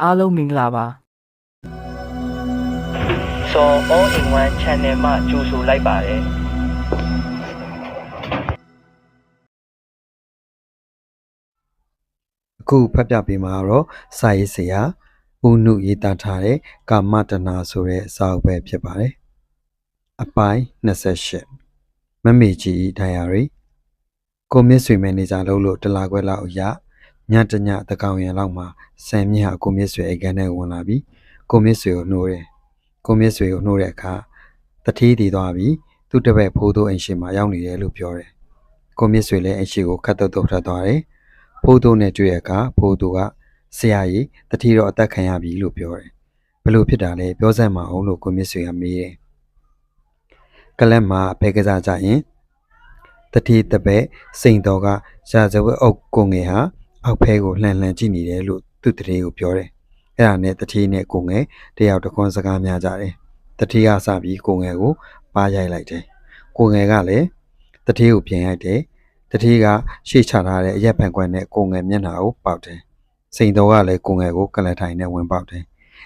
အားလုံးမင်္ဂလာပါ So all in one channel မှာကြိုဆိုလိုက်ပါတယ် အခုဖတ်ပြပေးမှာတော့စာရေးဆရာဦးနုရေးသားထားတဲ့ကာမတဏဆိုတဲ့စာအုပ်ပဲဖြစ်ပါတယ်အပိုင်း28မမေကြီး diary ကိုမြင့်ဆွေမန်နေဂျာလုပ်လို့တလာခွဲလောက်ရညတညတကောင်ရံလောက်မှာဆန်မြင့်ဟာကိုမြင့်ဆွေအိမ်ကန်ထဲဝင်လာပြီးကိုမြင့်ဆွေကိုနှိုးတယ်ကိုမြင့်ဆွေကိုနှိုးတဲ့အခါတတိတည်သွားပြီးသူ့တပည့်ဖိုးတို့အိမ်ရှိမှာရောက်နေတယ်လို့ပြောတယ်ကိုမြင့်ဆွေလည်းအိမ်ရှိကိုခတ်တုတ်တုတ်ထွက်သွားတယ်ဖိုးတို့နဲ့တွေ့ရအခါဖိုးတို့ကဆရာကြီးတတိတော့အသက်ခံရပြီလို့ပြောတယ်ဘလို့ဖြစ်တာလဲပြောစမ်းမအောင်လို့ကိုမြင့်ဆွေကမေးတယ်ကလပ်မှာဘဲကစားကြရင်တတိတပည့်စိန်တော်ကရာဇဝတ်အုပ်ကိုငယ်ဟာအောက်ဖဲကိုလှန်လှန်ကြည့်နေတယ်လို့သူ့တတိကိုပြောတယ်အဲ့ဒါနဲ့တတိနဲ့ကိုငယ်တယောက်တခွန်းစကားများကြတယ်တတိကစပြီးကိုငယ်ကိုပါရိုက်လိုက်တယ်ကိုငယ်ကလည်းတတိကိုပြင်ရိုက်တယ်တတိကရှေ့ချထားတဲ့အရက်ပံကွက်နဲ့ကိုငယ်မျက်နှာကိုပေါက်တယ်စိန်တော်ကလည်းကိုငယ်ကိုကလတ်ထိုင်နဲ့ဝင်ပေါက်တယ်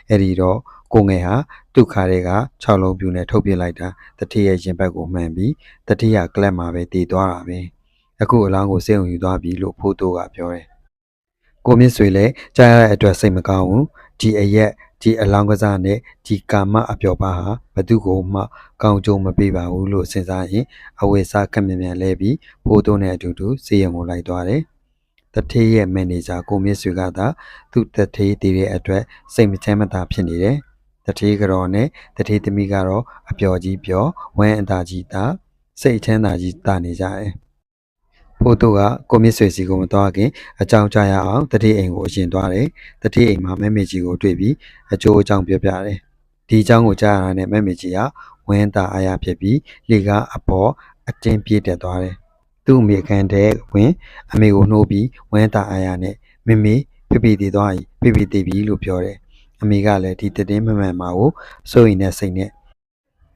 အဲ့ဒီတော့ကိုငယ်ဟာဒုက္ခတွေက6လုံးပြူနဲ့ထုတ်ပြလိုက်တာတတိရဲ့ရင်ဘက်ကိုမှန်ပြီးတတိကကလတ်မှာပဲတည်သွားတာပဲအခုအလောင်းကိုစေုံယူသွားပြီလို့ဖိုးတိုးကပြောတယ်ကိုမြင့်ဆွေလည်းကြားရတဲ့အတွက်စိတ်မကောင်းဘူးဒီအရက်ဒီအလောင်းကစားနဲ့ဒီကာမအပျော်ပါဟာဘသူကိုမှကောင်းကျိုးမပေးပါဘူးလို့စဉ်းစားရင်အဝိစားကမြန်မြန်လဲပြီးဖိုးတိုးနဲ့အတူတူစေရုံကိုလိုက်သွားတယ်တထေးရဲ့မန်နေဂျာကိုမြင့်ဆွေကသာသူ့တထေးတည်တဲ့အတွက်စိတ်မချမ်းမသာဖြစ်နေတယ်တထေးကတော့နဲ့တထေးသမီးကတော့အပျော်ကြီးပျော်ဝမ်းအသာကြီးသာစိတ်ချမ်းသာကြီးတာနေကြတယ်ဖိုးတို့ကကိုမြင့်ဆွေစီကိုမသွားခင်အကြောင်းကြားရအောင်တတိအိမ်ကိုအရင်သွားတယ်တတိအိမ်မှာမဲမေကြီးကိုတွေ့ပြီးအကျိုးအကြောင်းပြောပြတယ်ဒီအကြောင်းကိုကြားရတာနဲ့မဲမေကြီးကဝမ်းသာအားရဖြစ်ပြီးလေကားအပေါ်အတင်းပြေးတက်သွားတယ်သူ့အမေခန်းထဲဝင်အမေကိုနှိုးပြီးဝမ်းသာအားရနဲ့မမေဖိဖိတည်သွားပြီဖိဖိတည်ပြီလို့ပြောတယ်အမေကလည်းဒီတင်းမမှန်မှာကိုစိုးရင်နဲ့စိတ်နဲ့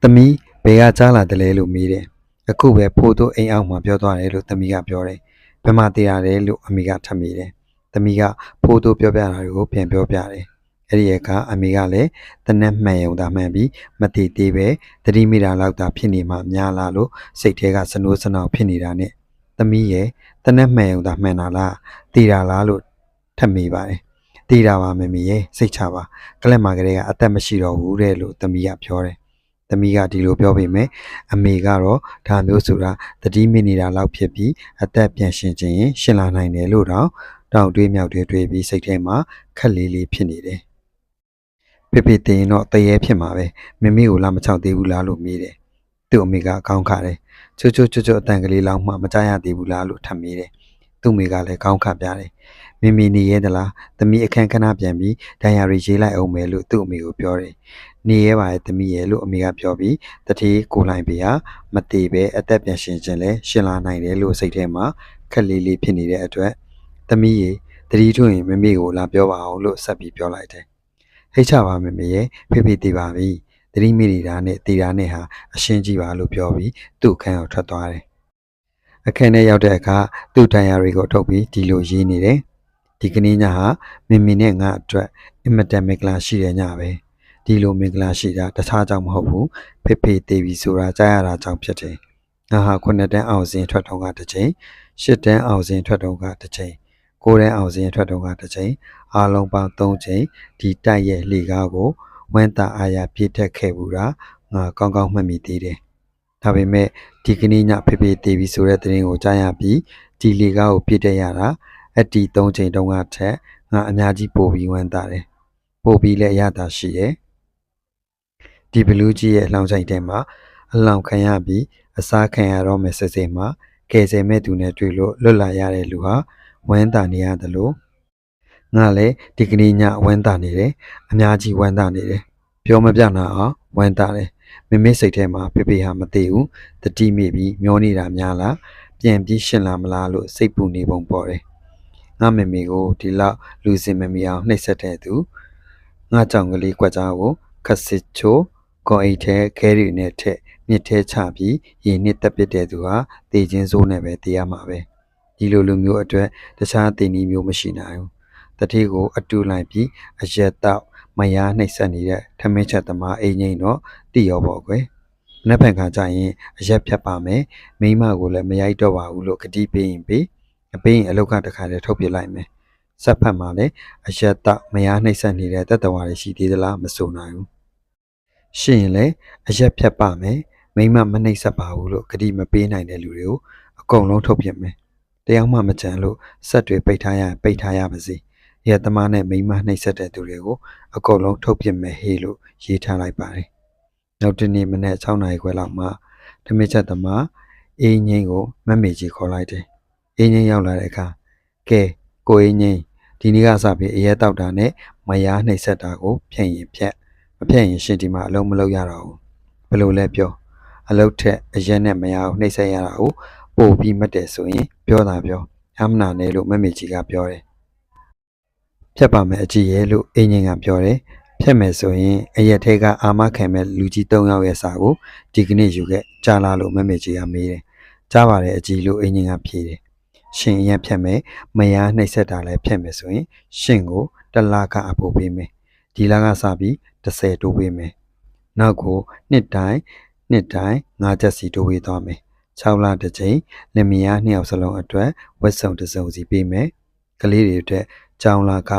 သမီးဘယ်ကကြားလာတယ်လဲလို့မေးတယ်အခုပဲဖိုးတို့အိမ်အောင်မှာပြောသွားတယ်လို့သမီးကပြောတယ်ဘယ်မှာတည်ရတယ်လို့အမေကထပ်မိတယ်သမီးကဖိုးတို့ပြောပြတာတွေကိုပြန်ပြောပြတယ်အဲ့ဒီအခါအမေကလည်းတနက်မှန်ရုံသာမှန်ပြီးမတည်သေးပဲတတိမိတာလောက်သာဖြစ်နေမှများလားလို့စိတ်ထဲကစနိုးစနောင်ဖြစ်နေတာနဲ့သမီးရဲ့တနက်မှန်ရုံသာမှန်တာလားတည်တာလားလို့ထပ်မိပါတယ်တည်တာပါမမေရဲ့စိတ်ချပါကလပ်မာကလေးကအသက်မရှိတော့ဘူးတဲ့လို့သမီးကပြောတယ်သမီးကဒီလိုပြောပေမဲ့အမေကတော့ဒါမျိုးဆိုတာတတိမိနေတာလောက်ဖြစ်ပြီးအသက်ပြန်ရှင်ခြင်းရှင်လာနိုင်တယ်လို့တောင်တွေးမြောက်တွေးပြီးစိတ်ထဲမှာခက်လေးလေးဖြစ်နေတယ်။ဖေတင်တော့တရေဖြစ်မှာပဲမမေကိုလာမချောက်သေးဘူးလားလို့မေးတယ်။သူ့အမေကအကောင်းခါတယ်။ချွတ်အတန်ကလေးလောက်မှမကြားရသေးဘူးလားလို့ထပ်မေးတယ်။သူ့မိကလည်းကောင်းခါပြတယ်။မမေနေရဲသလား။သမီးအခန်းခဏပြန်ပြီးဒိုင်ယာရီရေးလိုက်အောင်မယ်လို့သူ့အမေကိုပြောတယ်။နေရဲပါရဲ့သမီးရဲ့လို့အမေကပြောပြီးတတိကိုလိုက်ပေးဟာမသေးပဲအသက်ပြန်ရှင်ခြင်းလဲရှင်လာနိုင်တယ်လို့စိတ်ထဲမှာခက်လေးလေးဖြစ်နေတဲ့အတွက်သမီးရေတတိထွင်မမေကိုလာပြောပါအောင်လို့ဆက်ပြီးပြောလိုက်တယ်ဟိတ်ချပါမမေရဲ့ဖေတည်ပါပြီတတိမိနေတာနဲ့တည်တာနဲ့ဟာအရှင်းကြီးပါလို့ပြောပြီးသူ့အခန်းကိုထွက်သွားတယ်အခန်းထဲရောက်တဲ့အခါသူ့ဒိုင်ယာရီကိုထုတ်ပြီးဒီလိုရေးနေတယ်ဒီကနေ့ညဟာမမေနဲ့ငါအတွက်အင်မတန်မင်္ဂလာရှိတဲ့ညပဲဒီလိုမင်္ဂလာရှိတာတခြားကြောင့်မဟုတ်ဘူးဖေတည်ပြီဆိုတာကြားရတာကြောင့်ဖြစ်တယ်ငါဟာ9တန်းအောင်စင်ထွက်တော့ကတစ်ချိန်10တန်းအောင်စင်ထွက်တော့ကတစ်ချိန်9တန်းအောင်စင်ထွက်တော့ကတစ်ချိန်အားလုံးပေါင်း3ချိန်ဒီတိုက်ရဲ့လှေကားကိုဝမ်းသာအားရပြည့်တက်ခဲ့ဘူးတာငါကောင်းကောင်းမှတ်မိသေးတယ်ဒါပေမဲ့ဒီကနေ့ညဖေတည်ပြီဆိုတဲ့သတင်းကိုကြားရပြီးဒီလှေကားကိုပြည့်တက်ရတာအတီ3ချိန်တုန်းကထက်ငါအများကြီးပိုပြီးဝမ်းသာတယ်ပိုပြီးလည်းရတာရှိတယ်ဒီဘလူးကြီးရဲ့အလောင်းဆိုင်ထဲမှာအလောင်းခံရပြီးအစားခံရတော့မယ်စစ်စစ်မှာကယ်ဆယ်မဲ့သူနဲ့တွေ့လို့လွတ်လာရတဲ့လူဟာဝမ်းသာနေရတယ်လို့ငါလည်းဒီကနေ့ညဝမ်းသာနေတယ်အများကြီးဝမ်းသာနေတယ်ပြောမပြနိုင်အောင်ဝမ်းသာတယ်မမေစိတ်ထဲမှာဖေဟာမသိဘူးတတိမိပြီးမျောနေတာများလားပြန်ပြီးရှင်းလာမလားလို့စိတ်ပူနေပုံပေါ်တယ်ငါမမေကိုဒီလောက်လူစင်မမီအောင်နှိပ်စက်တဲ့သူငါကြောင့်ကလေးကွက်ကြားကိုခက်စစ်ချိုးကော်အိတ်ထဲခဲရီနဲ့ထက်မြစ်ထဲချပြီးရေနစ်တက်ပစ်တဲ့သူဟာတေချင်းစိုးနဲ့ပဲတေးရမှာပဲဒီလိုလူမျိုးအတွက်တခြားတေးနည်းမျိုးမရှိနိုင်ဘူးတ တတိကိုအတူလိုက်ပြီးအရက်တော့မယားနှိပ်စက်နေတဲ့ထမင်းချက်သမားအိမ်ငိမ့်တော့တိရောပေါ့ကွယ်မနေ့ဖန်ခါကျရင်အရက်ဖြတ်ပါမယ်မိမကိုလည်းမရိုက်တော့ပါဘူးလို့ကတိပေးရင်ပေးအပေးရင်အလောက်ကတခါတည်းထုတ်ပြလိုက်မယ်ဆက်ဖက်မှာလည်းအရက်တော့မယားနှိပ်စက်နေတဲ့တက်တော်ရရှိသေးသလားမဆိုနိုင်ဘူးရှင်ရင်လည်းအရက်ဖြတ်ပါမယ်မိမမနှိပ်စက်ပါဘူးလို့ကတိမပေးနိုင်တဲ့လူတွေကိုအကုန်လုံးထုတ်ပြမယ်တယောက်မှမကြံလို့ဆက်တွေပိတ်ထားရရင်ပိတ်ထားရပါစေရဲသမားနဲ့မိမနှိပ်စက်တဲ့သူတွေကိုအကုန်လုံးထုတ်ပြမယ်ဟေးလို့ရေးထားလိုက်ပါတယ်နောက်တနေ့မနေ့6နာရီခွဲလောက်မှာဓမင်းချက်သမားအေးငိမ့်ကိုမက်မေကြီးခေါ်လိုက်တယ်အေးငိမ့်ရောက်လာတဲ့အခါကဲကိုအေးငိမ့်ဒီနေ့ကစပြီးအရဲတောက်တာနဲ့မယားနှိပ်စက်တာကိုဖြန့်ရင်ဖြတ်မဖြတ်ရင်ရှင်ဒီမှာအလုံးမလုံးရတော့ဘူးဘယ်လိုလဲပြောအလုတ်ထက်အရက်နဲ့မယားကိုနှိပ်စက်ရတာကိုပို့ပြီးမှတ်တယ်ဆိုရင်ပြောတာပြောအမနာနဲ့လို့မက်မေကြီးကပြောတယ်ဖြတ်ပါမယ်အကြည့်ရဲ့လို့အင်းငင်ကပြောတယ်ဖြတ်မယ်ဆိုရင်အရက်ထဲကအာမခံမဲ့လူကြီး3ယောက်ရဲ့စာကိုဒီကနေ့ယူခဲ့ကြားလာလို့မက်မေကြီးကမေးတယ်ကြားပါတယ်အကြည့်လို့အင်းငင်ကဖြေတယ်ရှင်အရက်ဖြတ်မယ်မယားနှိပ်စက်တာလည်းဖြတ်မယ်ဆိုရင်ရှင်ကိုတစ်လကအပို့ပေးမယ်ဒီလကစပြီး30တိုးပေးမယ်နောက်ကိုနှစ်တိုင်း9ချက်စီတိုးပေးသွားမယ်6လတစ်ချိန်လင်မယား2ယောက်စလုံးအတွက်ဝက်စုံတစ်စုံစီပေးမယ်ကလေးတွေအတွက်ကြောင်လာက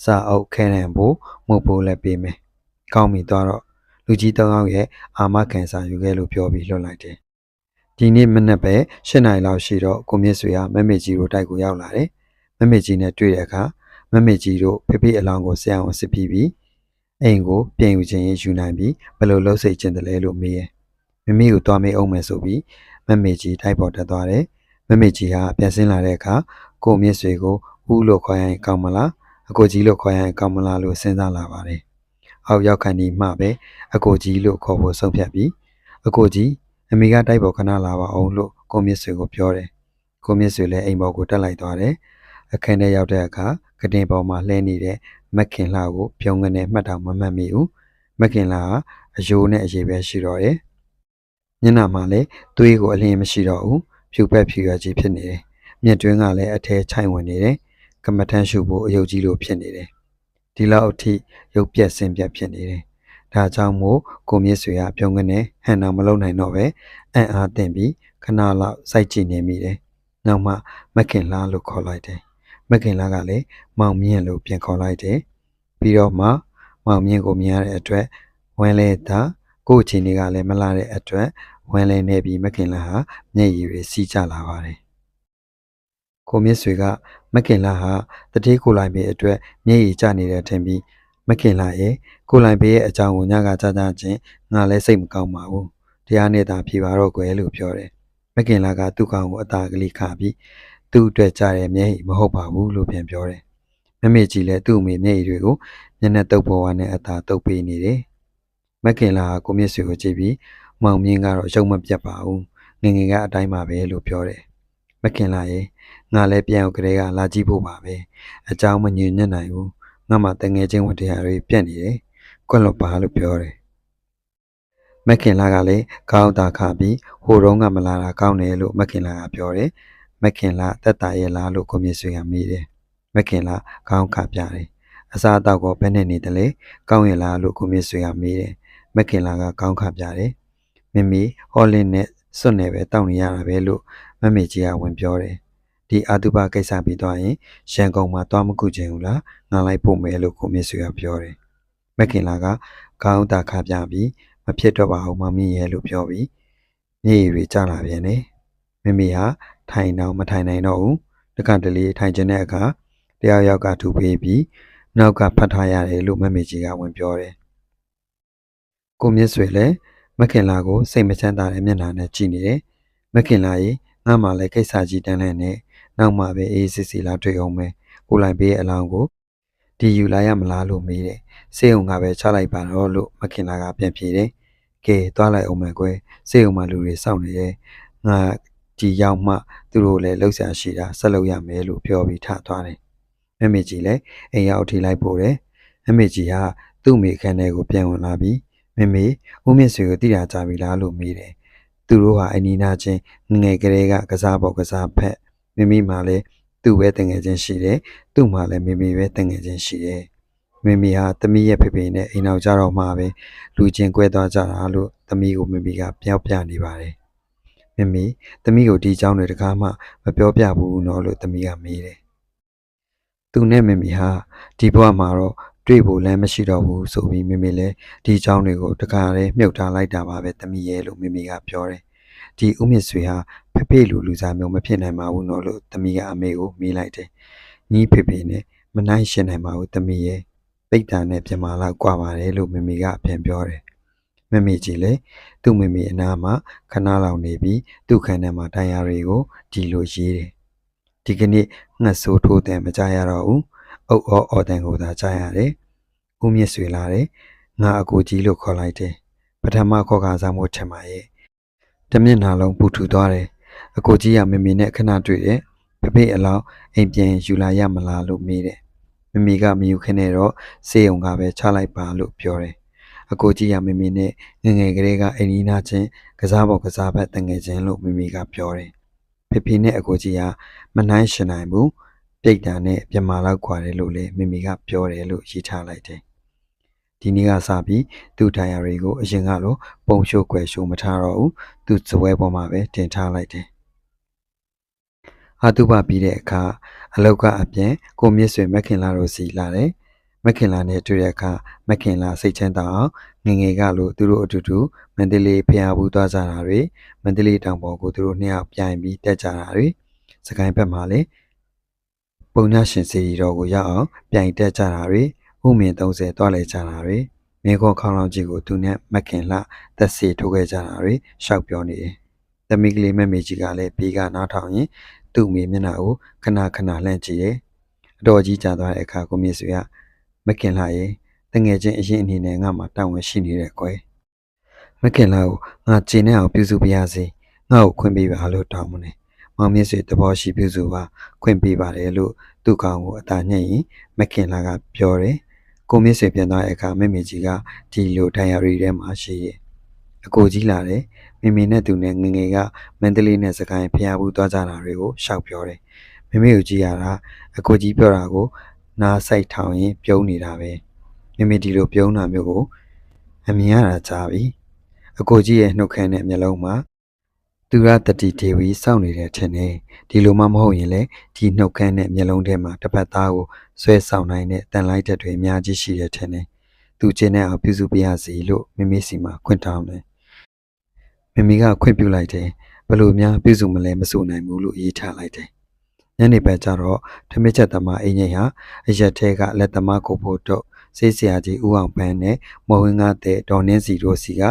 စာအုပ်ခဲနံဖို့မုတ်ပိုးလည်းပေးမယ်ကောင်းပြီသွားတော့လူကြီး3ယောက်ရဲ့အာမခံစာယူခဲ့လို့ပြောပြီးလွှတ်လိုက်တယ်ဒီနေ့မနေ့ပဲ8နာရီလောက်ရှိတော့ကိုမြင့်ဆွေကမက်မေကြီးတို့တိုက်ကိုရောက်လာတယ်မက်မေကြီးနဲ့တွေ့တဲ့အခါမက်မေကြီးတို့ဖေဖေအလောင်းကိုဆရာအောင်စစ်ပြီးအိမ်ကိုပြင်ယူခြင်းယူနိုင်ပြီးဘယ်လိုလှုပ်စိတ်ခြင်းတလဲလို့မေးရဲ့မိမိကိုသွားမေးအောင်မယ်ဆိုပြီးမက်မေကြီးတိုက်ပေါ်တက်သွားတယ်မက်မေကြီးဟာပြန်ဆင်းလာတဲ့အခါကိုမြင့်ဆွေကိုဦးလို့ခေါ်ရင်ကောင်းမလားအကိုကြီးလို့ခေါ်ရင်ကောင်းမလားလို့စဉ်းစားလာပါတယ်အောက်ရောက်ခံဒီမှပဲအကိုကြီးလို့ခေါ်ဖို့ဆုံးဖြတ်ပြီးအကိုကြီးအမေကတိုက်ပေါ်ခဏလာပါအောင်လို့ကိုမြင့်ဆွေကိုပြောတယ်ကိုမြင့်ဆွေလည်းအိမ်ပေါ်ကိုတက်လိုက်သွားတယ်အခန်းထဲရောက်တဲ့အခါကတင်ပေါ်မှာလှဲနေတဲ့မက်ခင်လှကိုပြုံးကနေမှတ်တောင်မမှတ်မိဘူးမက်ခင်လှကအယိုးနဲ့အရေးပဲရှိတော့တယ်ညနာမှာလည်းသွေးကိုအလင်းမရှိတော့ဘူးဖြူပက်ဖြူရကြီးဖြစ်နေတယ်မျက်တွင်းကလည်းအထဲချိုင်ဝင်နေတယ်ကမ္မထမ်းရှုဖို့အယုတ်ကြီးလိုဖြစ်နေတယ်ဒီလောက်အထိရုပ်ပြက်ဆင်းပြက်ဖြစ်နေတယ်ဒါကြောင့်မို့ကိုမြင့်ဆွေကပြုံးကနေဟန်နာမလုံနိုင်တော့ပဲအံ့အားသင့်ပြီးခဏလောက်စိုက်ကြည့်နေမိတယ်နောက်မှမက်ခင်လှလို့ခေါ်လိုက်တယ်မက်ခင်လှကလည်းမောင်မြင့်လို့ပြန်ခေါ်လိုက်တယ်ပြီးတော့မှမောင်မြင့်ကိုမြင်ရတဲ့အတွက်ဝမ်းလဲတာကို့အချင်းတွေကလည်းမလာတဲ့အတွက်ဝမ်းလဲနေပြီးမက်ခင်လှဟာမျက်ရည်တွေစီးကျလာပါတယ်ကိုမြင့်ဆွေကမက်ခင်လှဟာတတိကိုလိုက်ပေအတွက်မျက်ရည်ကျနေတဲ့ထင်ပြီးမက်ခင်လှရဲ့ကိုလိုက်ပေရဲ့အကြောင်းကိုညကကြားချင်းငါလည်းစိတ်မကောင်းပါဘူးတရားနဲ့သာဖြေပါတော့ကွယ်လို့ပြောတယ်မက်ခင်လှကသူ့ကောင်ကိုအသာကလေးခါပြီးသူ့အတွက်ကြားတဲ့မျက်ရည်မဟုတ်ပါဘူးလို့ပြန်ပြောတယ်မမေကြီးလည်းသူ့အမေမျက်ရည်တွေကိုမျက်နှာတုပ်ပေါ်ဝါနဲ့အသာတုပ်ပေးနေတယ်မက်ခင်လှကကိုမြင့်ဆွေကိုကြည့်ပြီးမောင်မြင့်ကတော့ရုံမပြတ်ပါဘူးငငယ်ကအတိုင်းပါပဲလို့ပြောတယ်မက်ခင်လှရဲ့ငါလည်းပြန်အောင်ကလေးကလာကြည့်ဖို့ပါပဲအကြောင်းမညင်ညံ့နိုင်ဘူးငါမှတငယ်ချင်းဝတ္တရားတွေပြက်နေတယ်ကွက်လို့ပါလို့ပြောတယ်မက်ခင်လှကလည်းကောင်းတာခပြီးဟိုတုန်းကမလာတာကောင်းတယ်လို့မက်ခင်လှကပြောတယ်မက်ခင်လှတက်တာရဲ့လားလို့ကိုမြင့်ဆွေကမေးတယ်မက်ခင်လှကောင်းခပြတယ်အစားအသောက်ကိုဘယ်နဲ့နေတယ်လဲကောင်းရလားလို့ကိုမြင့်ဆွေကမေးတယ်မက်ခင်လှကကောင်းခပြတယ်မမီဟောလင်းနဲ့စွတ်နေပဲတောင်းနေရတာပဲလို့မမေကြီးကဝင်ပြောတယ်ဒီအာတုပကိစ္စပြီးသွားရင်ရန်ကုန်မှာသွားမကူချင်ဘူးလားငါလိုက်ပို့မယ်လို့ကိုမြင့်ဆွေကပြောတယ်မက်ခင်လှကကောင်းတာခပြပြီးမဖြစ်တော့ပါဘူးမမီရဲ့လို့ပြောပြီးမြေရီကျလာပြန်တယ်မမေဟာထိုင်တော့မထိုင်နိုင်တော့ဘူးတခါတလေထိုင်ကျင်တဲ့အခါတယောက်ယောက်ကထူပေးပြီးနောက်ကဖတ်ထားရတယ်လို့မမေကြီးကဝင်ပြောတယ်ကိုမြင့်ဆွေလည်းမခင်လာကိုစိတ်မချမ်းသာတဲ့မျက်နှာနဲ့ကြည့်နေတယ်မခင်လာရေငါမှလည်းကိစ္စကြီးတန်းလဲနဲ့နောက်မှပဲအေးစစ်စီလာတွေ့အောင်မယ်ကိုလိုက်ပေးအလောင်းကိုဒီယူလာရမလားလို့မေးတယ်စေုံကပဲချလိုက်ပါတော့လို့မခင်လာကပြန်ပြေတယ်ကဲသွားလိုက်အောင်မယ်ကွယ်စေုံမှလူတွေစောင့်နေတယ်ငါဒီရောက်မှသူတို့လည်းလှုပ်ရှားရှိတာဆက်လုပ်ရမယ်လို့ပြောပြီးထသွားတယ်မမေကြီးလည်းအိမ်ရောက်ထိလိုက်ပို့တယ်မမေကြီးဟာသူ့မိခန်းထဲကိုပြန်ဝင်လာပြီးမမေဦးမြင့်ဆွေကိုတိတာကြပြီလားလို့မေးတယ်သူတို့ဟာအနီးနားချင်းငငယ်ကလေးကကစားပေါ်ကစားဖက်မိမိမှလည်း သူ့ပဲတငယ်ချင်းရှိတယ်သူ့မှာလည်းမေမေပဲတငယ်ချင်းရှိတယ်မေမေဟာသမီးရဲ့ဖေဖေနဲ့အိမ်အောင်ကြတော့မှပဲလူချင်းကွဲသွားကြတာလို့သမီးကိုမေမေကပြောပြနေပါတယ်မေမေသမီးကိုဒီအကြောင်းတွေတကားမှမပြောပြဘူးနော်လို့သမီးကမေးတယ်သူနဲ့မေမေဟာဒီဘဝမှာတော့တွေ့ဖို့လည်းမရှိတော့ဘူးဆိုပြီးမေမေလည်းဒီအကြောင်းတွေကိုတကားလည်းမြုပ်ထားလိုက်တာပါပဲသမီးရဲ့လို့မေမေကပြောတယ်ဒီဦးမြင့်ဆွေဟာဖေဖေလူစားမျိုးမဖြစ်နိုင်ပါဘူးနော်လို့သမီးကအမေကိုမေးလိုက်တယ်ညီဖေဖေနဲ့မနိုင်ရှင်းနိုင်ပါဘူးသမီးရဲ့ပိတ်တာနဲ့ပြမာလောက်กว่าပါတယ်လို့မေမေကပြန်ပြောတယ်မေမေကြီးလေသူ့မေမေအနားမှာခဏလောက်နေပြီးသူ့ခန်းထဲမှာတိုင်ယာတွေကိုဒီလိုရေးတယ်ဒီကနေ့ငှက်ဆိုးထိုးတယ်မကြရတော့ဘူးအုတ်အော်တန်ကိုသာကြားရတယ်ဦးမြင့်ဆွေလာတယ်ငါအကိုကြီးလို့ခေါ်လိုက်တယ်ပထမခေါ်ကားစားမို့ထင်ပါရဲ့တမျက်နှာလုံးပူထူသွားတယ်အကိုကြီးကမေမေနဲ့ခဏတွေ့တယ်ဖေဖေအလောင်းအိမ်ပြန်ယူလာရမလားလို့မေးတယ်မေမေကမယူခင်းနဲ့တော့စေးုံကပဲချလိုက်ပါလို့ပြောတယ်အကိုကြီးကမေမေနဲ့ငငယ်ကလေးကအိမ်နီးနားချင်းကစားပေါ်ကစားဘက်တငယ်ချင်းလို့မေမေကပြောတယ်ဖေဖေနဲ့အကိုကြီးကမနိုင်ရှင်နိုင်ဘူးပြိတ်တာနဲ့ပြမာလောက်ခွာတယ်လို့လည်းမေမေကပြောတယ်လို့ရေးထားလိုက်တယ်ဒီနေ့ကစပြီးသူ့တိုင်ယာတွေကိုအရင်ကလိုပုံရှိုးကွယ်ရှိုးမထားတော့ဘူးသူ့စပွဲပေါ်မှာပဲတင်ထားလိုက်တယ်အာတုပပြီးတဲ့အခါအလောက်ကအပြင်ကိုမြင့်ဆွေမခင်လာတို့စီလာတယ်မခင်လာနဲ့တွေ့တဲ့အခါမခင်လာစိတ်ချမ်းသာအောင်ငငယ်ကလို့သူတို့အတူတူမန္တလေးဖျားဘူးသွားကြတာတွေမန္တလေးတောင်ပေါ်ကိုသူတို့နှစ်ယောက်ပြိုင်ပြီးတက်ကြတာတွေစကိုင်းဘက်မှာလည်းပုံညရှင်စီရီတော်ကိုရောက်အောင်ပြိုင်တက်ကြတာတွေဥမင်30တွားလဲကြတာတွေမေခေါခေါင်းလောင်းကြီးကိုသူနဲ့မခင်လာသက်စီထိုးခဲ့ကြတာတွေရှောက်ပြောနေတယ်သမီးကလေးမမေကြီးကလည်းဘေးကနားထောင်ရင်သူ့မိမျက်နှာကိုခဏခဏလှမ်းကြည့်တယ်အတော်ကြီးကြာသွားတဲ့အခါကိုမြင့်ဆွေကမခင်လာရေတငယ်ချင်းအရင်အနေနဲ့ငါမှတောင်းဝင်ရှိနေတယ်ကွယ်မခင်လာကိုငါကျင်နေအောင်ပြုစုပြရစီငါ့ကိုခွင့်ပေးပါလို့တောင်းမနေမောင်မြင့်ဆွေတဘောရှိပြုစုပါခွင့်ပေးပါတယ်လို့သူ့ကောင်ကိုအသာညှက်ရင်မခင်လာကပြောတယ်ကိုမြင့်ဆွေပြန်သွားတဲ့အခါမမေကြီးကဒီလိုဒိုင်ယာရီထဲမှာရှိရဲ့အကိုကြီးလာတယ်မေမေနဲ့သူနဲ့ငငယ်ကမန္တလေးနဲ့စကိုင်းဖျားဘူးသွားကြတာတွေကိုရှောက်ပြောတယ်မေမေကိုကြည့်ရတာအကိုကြီးပြောတာကိုနားဆိုင်ထောင်ရင်ပြုံးနေတာပဲမေမေဒီလိုပြုံးတာမျိုးကိုအမြင်ရတာကြားပြီအကိုကြီးရဲ့နှုတ်ခမ်းနဲ့မျက်လုံးမှာသူရတတိဒေဝီစောင့်နေတဲ့ထင်တယ်ဒီလိုမှမဟုတ်ရင်လေဒီနှုတ်ခမ်းနဲ့မျက်လုံးထဲမှာတစ်ဖက်သားကိုဆွဲဆောင်နိုင်တဲ့တန်လိုက်တဲ့တွေအများကြီးရှိတဲ့ထင်တယ်သူချင်းနဲ့အောင်ပြုစုပြရစီလို့မေမေစီမှာခွင့်တောင်းတယ်မေမေကခွင့်ပြုလိုက်တယ်ဘလို့များပြုစုမလဲမဆိုနိုင်ဘူးလို့ရေးထားလိုက်တယ်ညနေဘက်ကျတော့ထမင်းချက်သမားအင်းကြီးဟာအရက်ထဲကလက်သမားကိုဖို့တော့စေးစရာကြီးဦးအောင်ပန်းနဲ့မော်ဝင်းကားတဲ့ဒေါ်နှင်းစီတို့စီက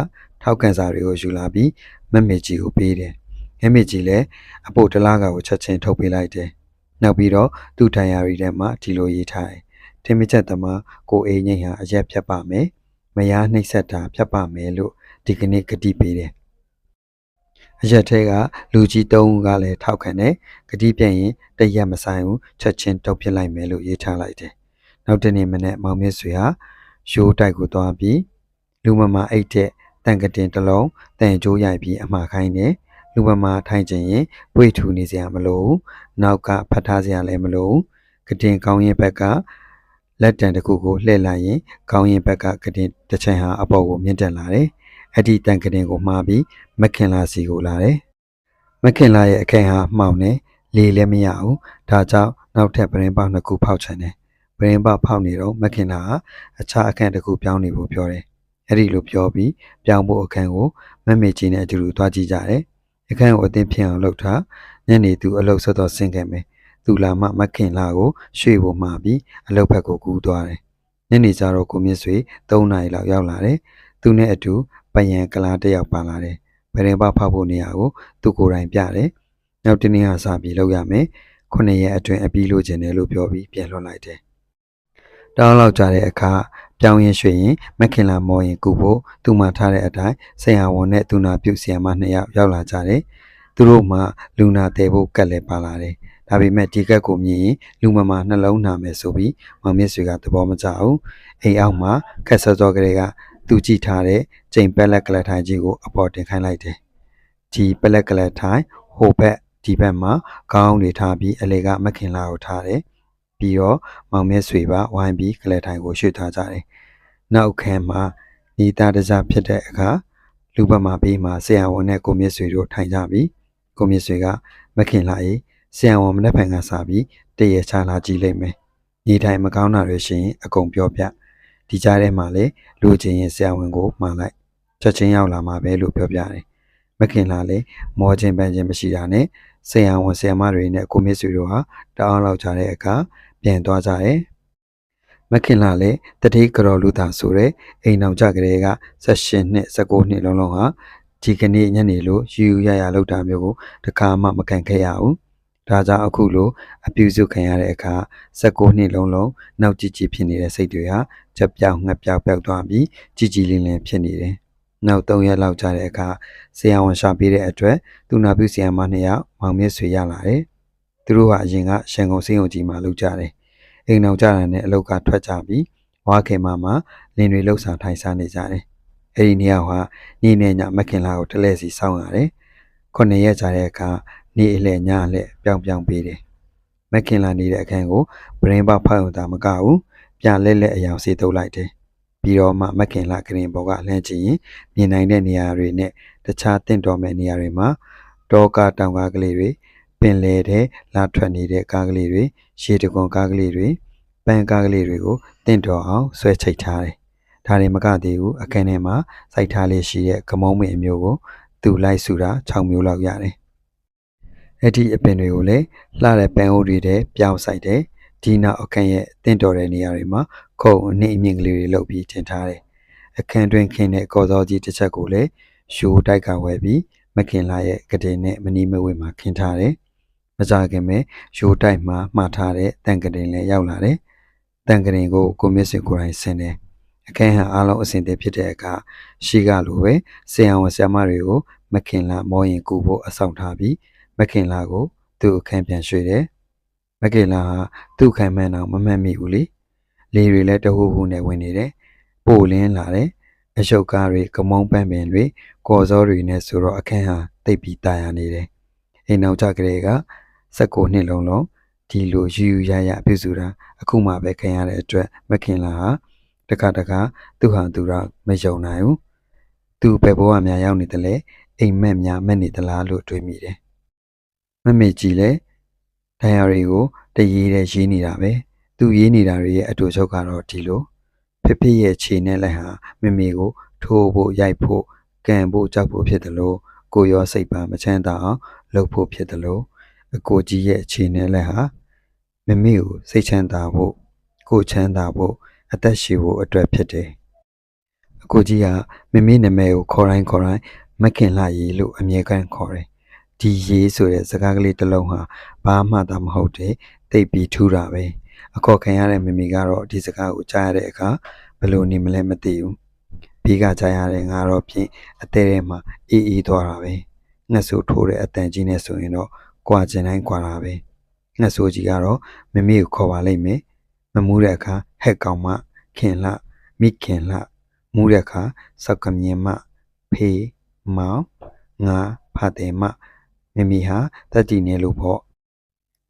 ထောက်ကန်စာတွေကိုယူလာပြီးမမေကြီးကိုပေးတယ်မမေကြီးလည်းအပိုတလားကကိုချက်ချင်းထုတ်ပေးလိုက်တယ်နောက်ပြီးတော့သူ့တိုင်ယာရီထဲမှာဒီလိုရေးထားတယ်ထမင်းချက်သမားကိုအင်းကြီးဟာအရက်ဖြတ်ပါမယ်မယားနှိပ်စက်တာဖြတ်ပါမယ်လို့ဒီကနေ့ကတိပေးတယ်အရက်ထဲကလူကြီး3ဦးကလည်းထောက်ခံတယ်ဂတိပြည့်ရင်တရက်မဆိုင်ဘူးချက်ချင်းတုတ်ပြလိုက်မယ်လို့ရေးထားလိုက်တယ်နောက်တနေ့မနေ့မောင်မြင့်ဆွေဟာရိုးတိုက်ကိုသွားပြီးလူမမာအိတ်တဲ့တန်ကတင်တစ်လုံးတန်ကြိုးရိုက်ပြီးအမှားခိုင်းတယ်လူမမာထိုင်ခြင်းရင်ပွေထူနေစရာမလိုဘူးနောက်ကဖတ်ထားစရာလည်းမလိုဘူးကတင်ကောင်းရင်ဘက်ကလက်တံတစ်ခုကိုလှည့်လိုက်ရင်ကောင်းရင်ဘက်ကကတင်တစ်ချမ်းဟာအပေါ်ကိုမြင့်တက်လာတယ်အဲ့ဒီတန်ကတင်ကိုမှားပြီးမခင်လာစီကိုလာတယ်မခင်လာရဲ့အခန်းဟာမှောင်နေလေလည်းမရဘူးဒါကြောင့်နောက်ထပ်ပရင်းပေါက်2ခုဖောက်ချင်တယ်ပရင်းပေါက်ဖောက်နေတော့မခင်လာကအခြားအခန်းတစ်ခုပြောင်းနေဖို့ပြောတယ်အဲ့ဒီလိုပြောပြီးပြောင်းဖို့အခန်းကိုမမေကြီးနဲ့အတူတူသွားကြည့်ကြတယ်အခန်းကိုအသင်းဖြစ်အောင်လုပ်ထားညနေသူအလုပ်ဆက်တော့ဆင်းခဲ့မယ်သူလာမှမခင်လာကိုရွှေ့ဖို့မှာပြီးအလုပ်ဘက်ကိုကူးသွားတယ်ညနေကျတော့ကိုမြင့်ဆွေ3နာရီလောက်ရောက်လာတယ်သူနဲ့အတူပယံကလားတစ်ယောက်ပါလာတယ်ဗရင်ပဖောက်ဖို့နေရာကိုသူကိုယ်တိုင်ပြတယ်နောက်တနေ့ကစပြီးလုပ်ရမယ်9ရက်အတွင်းအပြီးလို့ကျင်တယ်လို့ပြောပြီးပြန်လွှတ်လိုက်တယ်တောင်းလောက်ကြတဲ့အခါပြောင်းရင်ရွှေ့ရင်မခင်လာမော်ရင်ကူဖို့သူမှထားတဲ့အတိုင်းဆရာဝန်နဲ့သူနာပြုဆရာမ2ယောက်ရောက်လာကြတယ်သူတို့မှလူနာတဲဖို့ကက်လဲပါလာတယ်ဒါပေမဲ့ဒီကက်ကိုမြင်ရင်လူမမာနှလုံးနာမယ်ဆိုပြီးမောင်မြင့်ဆွေကသဘောမကျဘူးအိမ်အောက်မှာခက်စောစောကလေးကသူကြည့်ထားတဲ့ကျိန်ပက်လက်ကလထိုင်ကြီးကိုအပေါ်တင်ခိုင်းလိုက်တယ်ဒီပလက်ကလထိုင်ဟိုဘက် ဒီဘက်မှာခေါင်းတွေထားပြီးအလေကမခင်လာကိုထားတယ်ပြီးတော့မောင်မြတ်ဆွေပါဝိုင်းပြီးကလေးထိုင်ကိုရွှေ့ထားကြတယ်နောက်ခန်းမှာညီသားတစားဖြစ်တဲ့အခါလူဘက်မှာပြီးမှဆရာဝန်နဲ့ကိုမြတ်ဆွေတို့ထိုင်ကြပြီးကိုမြတ်ဆွေကမခင်လာရေးဆရာဝန်မနေ့ဖန်ကစားပြီးတရေချလာကြည့်လိုက်မယ်ညီထိုင်မကောင်းတာတွေရှိရင်အကုန်ပြောပြဒီကြားထဲမှာလေလူချင်းရင်ဆရာဝန်ကိုမှားလိုက်ချက်ချင်းရောက်လာမှာပဲလို့ပြောပြတယ်မခင်လာလေမောချင်းပန်းချင်းမရှိတာနဲ့ဆရာဝန်ဆရာမတွေနဲ့ကိုမြတ်ဆွေတို့ဟာတအားလောက်ကြတဲ့အခါပြန်သွားကြတယ်မခင်လာလေတတိကတော်လူသားဆိုတဲ့အိမ်အောင်ကြကလေးက18နှစ်19နှစ်လုံးလုံးဟာဒီကနေ့ညနေလိုယူရလောက်တာမျိုးကိုတခါမှမကန်ခဲ့ရဘူးဒါကြောင့်အခုလိုအပြူစုခံရတဲ့အခါ19နှစ်လုံးလုံးနောက်ကြည့်ကြည့်ဖြစ်နေတဲ့စိတ်တွေဟာချက်ပြောင်ငှက်ပြောက်ပြောက်သွားပြီးကြည်ကြည်လင်းလင်းဖြစ်နေတယ်နောက်3ရက်လောက်ကြာတဲ့အခါဆရာဝန်ရှာပေးတဲ့အတွက်သူနာပြုဆရာမ2ယောက်မောင်မြင့်ဆွေရလာတယ်သူတို့ကအရင်ကရှန်ကုန်စင်းုံကြီးမှာလုပ်ကြတယ်အိမ်အောင်ကြတာနဲ့အလုပ်ကထွက်ကြပြီးဝါခင်မှာလင်းတွေလှုပ်ဆောင်ထိုင်စားနေကြတယ်အဲ့ဒီ2ယောက်ဟာညီနဲ့ညမခင်လာကိုတလဲစီစောင်းရတယ်9ရက်ကြာတဲ့အခါနေအလှညအလှပြောင်းပြောင်းပေးတယ်မခင်လာနေတဲ့အခန်းကိုဗရင်ပေါက်ဖောက်ရုံသာမကဘူးပြန်လက်အယောင်စေးတုပ်လိုက်တယ်ပြီးတော့မှမခင်လာကရင်ဘောကလှမ်းကြည့်ရင်မြင်နိုင်တဲ့နေရာတွေနဲ့တခြားတင့်တော်မဲ့နေရာတွေမှာတောကတောင်ကားကလေးတွေပင်လယ်ထဲလာထွက်နေတဲ့ကားကလေးတွေရေတကွန်ကားကလေးတွေပန်းကားကလေးတွေကိုတင့်တော်အောင်ဆွဲချိတ်ထားတယ်ဒါတွေမကသေးဘူးအခန်းထဲမှာစိုက်ထားလေးရှိတဲ့ကမုံမင်းအမျိုးကိုသူလိုက်စုတာ6မျိုးလောက်ရတယ်အဲ့ဒီအပင်တွေကိုလည်းလှတဲ့ပန်းအိုးတွေထဲပြောင်းဆိုင်တယ်ဒီနောက်အခန်းရဲ့တင့်တော်တဲ့နေရာတွေမှာခုံအနှိမ့်အမြင့်ကလေးတွေလုပ်ပြီးတင်ထားတယ်အခန်းတွင်ခင်းတဲ့ကော်စောကြီးတစ်ချက်ကိုလည်းရှိုးတိုက်ကဝဲပြီးမခင်လာရဲ့ကတင်နဲ့မနီးမဝေးမှာခင်းထားတယ်မကြခင်ပဲရှိုးတိုက်မှာမှားထားတဲ့တန်ကတင်လည်းရောက်လာတယ်တန်ကတင်ကိုကိုမြင့်စင်ကိုယ်တိုင်ဆင်းတယ်အခန်းဟာအားလုံးအဆင်သင့်ဖြစ်တဲ့အခါရှိကလိုပဲဆရာဝန်ဆရာမတွေကိုမခင်လာမောရင်ကူဖို့အဆောင်ထားပြီးမခင်လာကိုသူ့အခန်းပြန်ရွှေ့တယ်မခင်လာဟာသူ့အခန်းမှန်းတော့မမှတ်မိဘူးလေတွေလည်းတဟူဟူနဲ့ဝင်နေတယ်ပို့လင်းလာတယ်အရှုပ်ကားတွေကမုံပန်းပင်တွေကော်စောတွေနဲ့ဆိုတော့အခန်းဟာတိတ်ပြီးတာယာနေတယ်အိမ်နောက်ကြကလေးက19နှစ်လုံးလုံးဒီလိုယူရပြုစုတာအခုမှပဲခံရတဲ့အတွက်မခင်လာဟာတခါသူဟာသူတော့မယုံနိုင်ဘူးသူဘယ်ဘဝများရောက်နေတယ်လဲအိမ်မက်များမက်နေသလားလို့တွေးမိတယ်မမေကြီးလဲဒိုင်ယာရီကိုတရေးတဲ့ရေးနေတာပဲသူရေးနေတာတွေရဲ့အတူချုပ်ကတော့ဒီလိုဖေရဲ့ခြေနဲ့လက်ဟာမမေကိုထိုးဖို့ရိုက်ဖို့ကန်ဖို့ကြောက်ဖို့ဖြစ်တယ်လို့ကိုရောစိတ်ပါမချမ်းသာအောင်လုပ်ဖို့ဖြစ်တယ်လို့အကိုကြီးရဲ့ခြေနဲ့လက်ဟာမမေကိုစိတ်ချမ်းသာဖို့ကိုချမ်းသာဖို့အသက်ရှည်ဖို့အတွက်ဖြစ်တယ်အကိုကြီးကမမေနာမည်ကိုခေါ်တိုင်းမခင်လာရီလို့အမြဲတမ်းခေါ်တယ်ဒီရေးဆိုတဲ့စကားကလေးတစ်လုံးဟာဘာမှသာမဟုတ်တဲ့တိတ်ပြီးထူးတာပဲအခေါ်ခံရတဲ့မမေကတော့ဒီစကားကိုကြားရတဲ့အခါဘယ်လိုနေမလဲမသိဘူးပြီးကကြားရတဲ့ငါတော့ဖြင့်အသေးထဲမှာအေးသွားတာပဲငှက်ဆိုးထိုးတဲ့အတန်ကြီးနဲ့ဆိုရင်တော့ကြွာကျင်တိုင်းကြွာတာပဲငှက်ဆိုးကြီးကတော့မမေကိုခေါ်ပါလိမ့်မယ်မမူးတဲ့အခါဟက်ကောင်မခင်လှမိခင်လှမူးတဲ့အခါစောက်ကမြင်မဖေးမောင်ငါဖတ်တယ်မမေဟာတက်တီနေလို့ပေါ့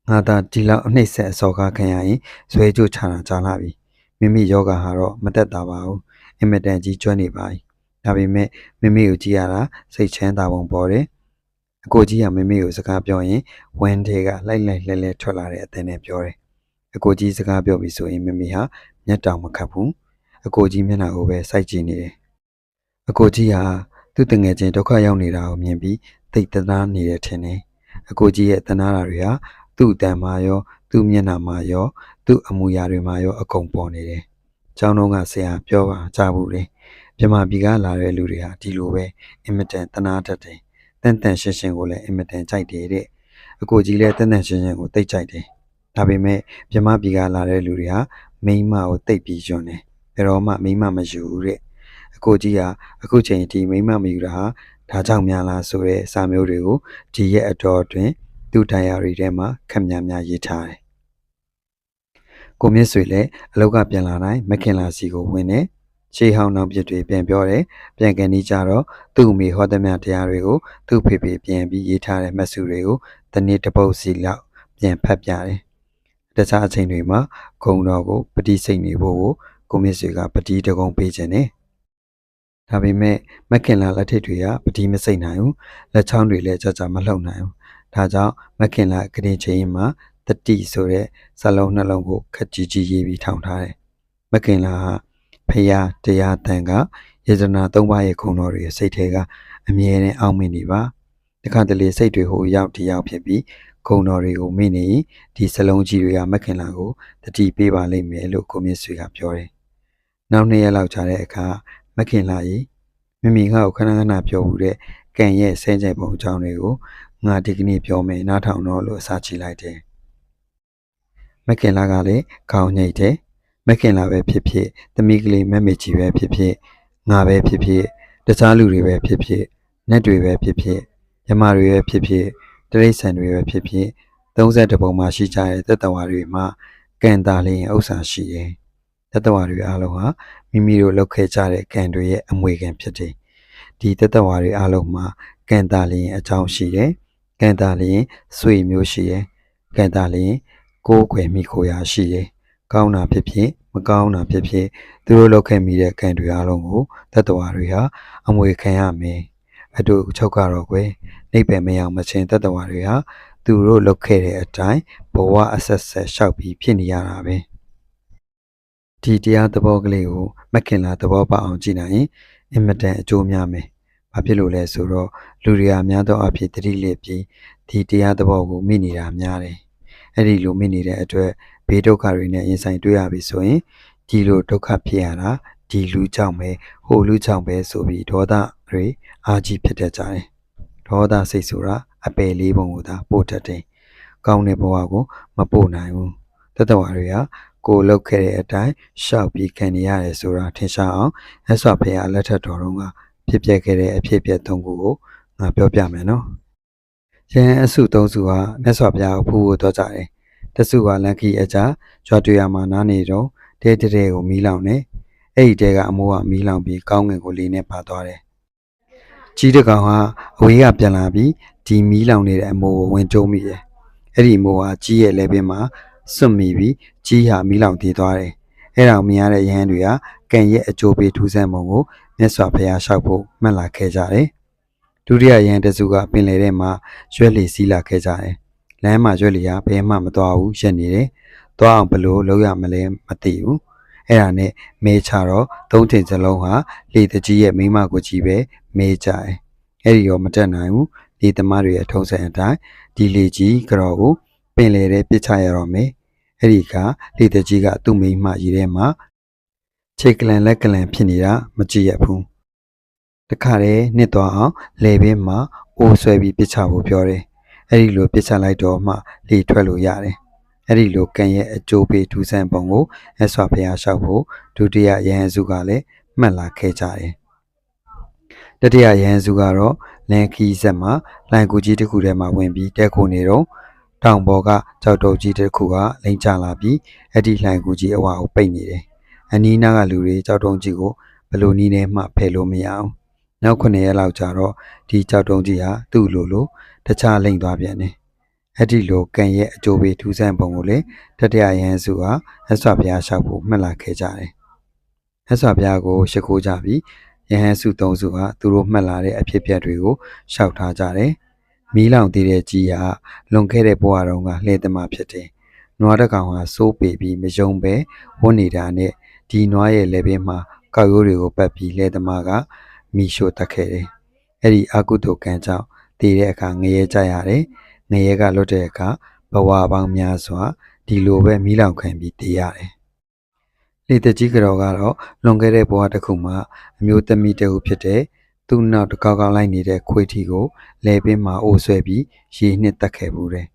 ငါသာဒီလောက်အနှိမ့်ဆက်အစော်ကားခံရရင်ဇွဲကြိုးချတာကြာလာပြီမိယောဂါဟာတော့မတက်တာပါဘူးအင်မတန်ကြီးကျွမ်းနေပါပြီဒါပေမဲ့မိကိုကြည့်ရတာစိတ်ချမ်းသာပုံပေါ်တယ်အကိုကြီးကမိကိုစကားပြောရင်ဝမ်းထဲကလိုက်လဲထွက်လာတဲ့အသံနဲ့ပြောတယ်အကိုကြီးစကားပြောပြီးဆိုရင်မိဟာမျက်တောင်မခတ်ဘူးအကိုကြီးမျက်နှာကိုပဲစိုက်ကြည့်နေတယ်အကိုကြီးဟာသူ့တငယ်ချင်းဒုက္ခရောက်နေတာကိုမြင်ပြီးသိတ်သနာနေတယ်ထင်တယ်အကိုကြီးရဲ့သနာတာတွေဟာသူ့အတန်မှာရောသူ့မျက်နှာမှာရောသူ့အမူအရာတွေမှာရောအကုန်ပေါ်နေတယ်။ကျောင်းတော်ကဆရာပြောပါကြဘူးလေ။မြမပြည်ကလာတဲ့လူတွေဟာဒီလိုပဲအင်မတန်သနာတတ်တယ်။တန်ရှင်းကိုလည်းအင်မတန်ကြိုက်တယ်တဲ့အကိုကြီးလည်းတန်ရှင်းကိုသိကြိုက်တယ်။ဒါပေမဲ့မြမပြည်ကလာတဲ့လူတွေဟာမိန်းမကိုသိပ်ပြီးယွန်းတယ်။ဘယ်တော့မှမိန်းမမယူဘူးတဲ့အကိုကြီးဟာအခုချိန်ထိမိန်းမမယူတာဟာဒါကြောင့်များလားဆိုတဲ့စာမျိုးတွေကိုဒီရဲ့အတော်အတွင်းသူ့ဒိုင်ယာရီထဲမှာခက်များရေးထားတယ်။ကိုမြင့်ဆွေလည်းအလောက်ကပြန်လာတိုင်းမခင်လာစီကိုဝင်တယ် ရှေးဟောင်းနောက်ပြစ်တွေပြန်ပြောတယ်ပြန်ကန်နေကြတော့သူ့အမိဟောသမျှတရားတွေကိုသူ့ဖေဖေပြန်ပြီးရေးထားတဲ့မှတ်စုတွေကိုတနေ့တစ်ပုတ်စီလောက်ပြန်ဖတ်ပြတယ်တခြားအချိန်တွေမှာဂုံတော်ကိုပတိစိတ်နေဖို့ကိုမြင့်ဆွေကပတိတကုံပေးခြင်းနဲ့ဒါပေမဲ့မခင်လာလက်ထက်တွေကပတိမစိတ်နိုင်ဘူးလက်ချောင်းတွေလည်းကြမလှုပ်နိုင်ဘူးဒါကြောင့်မခင်လာကရင်ချင်းမှာတတိဆိုတဲ့စလုံးနှလုံးကိုခက်ကြီးကြီးရေးပြီးထောင်ထားတယ်မခင်လာဟာဖရာတရားတန်ကယေဇနာ၃ပါးရဲ့ခုံတော်တွေစိတ်ထဲကအမြဲတမ်းအောက်မေ့နေပါတခါတလေစိတ်တွေဟိုရောက်ဒီရောက်ဖြစ်ပြီးခုံတော်တွေကိုမေ့နေဒီစလုံးကြီးတွေကမခင်လာကိုတတိပေးပါလိမ့်မယ်လို့ကိုမြင့်ဆွေကပြောတယ်နောက်2ရက်လောက်ကြာတဲ့အခါမခင်လာကြီးမိမိငါ့ကိုခဏပြောဘူးတဲ့ကံရဲ့ဆဲကြိုင်ပုံအကြောင်းတွေကိုငါဒီကနေ့ပြောမယ်နားထောင်တော့လို့အစားချီလိုက်တယ်မခင်လာကလည်းခေါင်းညိတ်တယ်မခင်လာပဲဖြစ်ဖြစ်သမီးကလေးမမေကြီးပဲဖြစ်ဖြစ်ငါပဲဖြစ်ဖြစ်တခြားလူတွေပဲဖြစ်ဖြစ်နတ်တွေပဲဖြစ်ဖြစ်ယမတွေပဲဖြစ်ဖြစ်တရိษံတွေပဲဖြစ်ဖြစ်32ပုံမှာရှိကြတဲ့တတဝါတွေမှာကံတာလင်းဥစ္စာရှိတယ်တတဝါတွေအားလုံးဟာမိမိတို့လုပ်ခဲ့ကြတဲ့ကံတွေရဲ့အမွေခံဖြစ်တယ်ဒီတတဝါတွေအားလုံးမှာကံတာလင်းအကြောင်းရှိတယ်ကံတာလင်းဆွေမျိုးရှိတယ်ကံတာလင်းကိုယ်ွယ်မိခိုရာရှိတယ်ကောင်းတာဖြစ်ဖြစ်မကောင်းတာဖြစ်ဖြစ်သူတို့လုပ်ခဲ့မိတဲ့ကံတွေအားလုံးကိုတတဝါတွေဟာအမွေခံရမယ်အတူချုပ်ကတော့ကွယ်နိဗ္ဗာန်မရောက်မချင်းတတဝါတွေဟာသူတို့လုပ်ခဲ့တဲ့အတိုင်းဘဝအဆက်ဆက်လျှောက်ပြီးဖြစ်နေရတာပဲဒီတရားသဘောကလေးကိုမခင်လာသဘောပေါက်အောင်ကြည့်နိုင်ရင်အင်မတန်အကျိုးများမယ်ဘာဖြစ်လို့လဲဆိုတော့လူတွေကများသောအားဖြင့်တတိလစ်ပြီးဒီတရားသဘောကိုမိနေတာများတယ်အဲ့ဒီလိုမိနေတဲ့အတွက်ဘေးဒုက္ခတွေနဲ့ရင်ဆိုင်တွေ့ရပြီဆိုရင်ဒီလိုဒုက္ခဖြစ်ရတာဒီလူကြောင့်ပဲဟိုလူကြောင့်ပဲဆိုပြီးဒေါသတွေအာကြီးဖြစ်တတ်ကြတယ်ဒေါသစိတ်ဆိုတာအပယ်လေးပုံကိုသာပို့တတ်တယ်ကောင်းတဲ့ဘဝကိုမပို့နိုင်ဘူးတတဝါတွေကကိုလှုပ်ခဲ့တဲ့အတိုင်းရှောက်ပြီးခံနေရတယ်ဆိုတာထင်ရှားအောင်မြတ်စွာဘုရားလက်ထက်တော်ကဖြစ်ပျက်ခဲ့တဲ့အဖြစ်အပျက်၃ခုကိုငါပြောပြမယ်နော်ယဟန်အစု၃စုဟာမြတ်စွာဘုရားကိုဖူးဖို့တော့ကြတယ်တစုကလန်ခီအကြာကြွားတွေ့ရမှာနားနေတော့တဲကိုမီးလောင်နေအဲ့ဒီတဲကအမိုးကမီးလောင်ပြီးကောင်းငင်ကိုလေးနဲ့ပါသွားတယ်ကြီးတကောင်ဟာအဝေးကပြန်လာပြီးဒီမီးလောင်နေတဲ့အမိုးကိုဝင်ကျုံမိတယ်အဲ့ဒီမိုးဟာကြီးရဲ့လက်ပင်မှာစွန့်မိပြီးကြီးဟာမီးလောင်တည်သွားတယ်အဲ့ဒါကိုမြင်ရတဲ့ယဟန်တွေကကံရဲ့အကျိုးပေးထူးဆန်းပုံကိုမြတ်စွာဘုရားလျှောက်ဖို့မှတ်လာခဲ့ကြတယ်ဒုတိယယဟန်တစုကပင်လယ်ထဲမှာရွက်လီစီးလာခဲ့ကြတယ်လမ်းမှာရွက်လီကဘယ်မှမသွားဘူးရက်နေတယ်သွားအောင်ဘလို့လုပ်ရမလဲမသိဘူးအဲ့ဒါနဲ့မဲချတော့သုံးချိန်စလုံးဟာလေတကြီးရဲ့မိမကိုကြီးပဲမဲကြတယ်အဲ့ဒီရောမတက်နိုင်ဘူးလေသမားတွေရဲ့ထုံးစံအတိုင်းဒီလေကြီးကြော်ကိုပင်လယ်ထဲပစ်ချရတော့မယ်အဲ့ဒီကလေတကြီးကသူ့မိမရေထဲမှာခြေကလန်လက်ကလန်ဖြစ်နေတာမကြည့်ရဘူးတခါတည်းနှစ်သွားအောင်လေပင်မှာအိုးဆွဲပြီးပစ်ချဖို့ပြောတယ်အဲ့ဒီလိုပစ်ချလိုက်တော့မှလေထွက်လို့ရတယ်အဲ့ဒီလိုကံရဲ့အကျိုးပေးထူးဆန်းပုံကိုမြတ်စွာဘုရားလျှောက်ဖို့ဒုတိယယဟန်စုကလည်းမှတ်လာခဲ့ကြတယ်တတိယယဟန်စုကတော့လန်ခီဆက်မှာလိုင်ကူကြီးတစ်ခုထဲမှာဝင်ပြီးတဲခိုနေတော့တောင်ပေါ်ကကြောက်တုံးကြီးတစ်ခုကလိမ့်ချလာပြီးအဲ့ဒီလိုင်ကူကြီးအဝါကိုပိတ်နေတယ်အနီးနားကလူတွေကြောက်တုံးကြီးကိုဘလို့နီးနေမှဖယ်လို့မရအောင်နောက်9ရက်လောက်ကြာတော့ဒီကြောက်တုံးကြီးဟာသူ့လိုတခြားလိမ့်သွားပြန်တယ်အဲ့ဒီလိုကံရဲ့အကျိုးပေးထူးဆန်းပုံကိုလေတတိယယဟန်စုဟာမြတ်စွာဘုရားလျှောက်ဖို့မှတ်လာခဲ့ကြတယ်မြတ်စွာဘုရားကိုရှိခိုးကြပြီးယဟန်စု၃စုဟာသူတို့မှတ်လာတဲ့အဖြစ်အပျက်တွေကိုရှောက်ထားကြတယ်မီးလောင်သေးတဲ့ကြီးဟာလွန်ခဲ့တဲ့ဘဝတုန်းကလှည့်သမားဖြစ်တယ်နွားတစ်ကောင်ဟာစိုးပေပြီးမယုံပဲဝန်းနေတာနဲ့ဒီနွားရဲ့လက်ပင်မှာကောက်ရိုးတွေကိုပတ်ပြီးလှည့်သမားကမီးရှို့တက်ခဲ့တယ်အဲ့ဒီအကုသိုလ်ကံကြောင့်တည်တဲ့အခါငရဲကြရတယ်ငရဲကလွတ်တဲ့အခါဘဝပေါင်းများစွာဒီလိုပဲမီးလောင်ခံပြီးတည်ရတယ်လေတကြီးကြော်ကတော့လွန်ခဲ့တဲ့ဘဝတစ်ခုမှာအမျိုးသမီးတဦးဖြစ်တဲ့သူ့နောက်တကောက်ကောက်လိုက်နေတဲ့ခွေးထီကိုလဲပင်မှာအိုးဆွဲပြီးရေနှစ်တက်ခဲ့ဘူးတယ်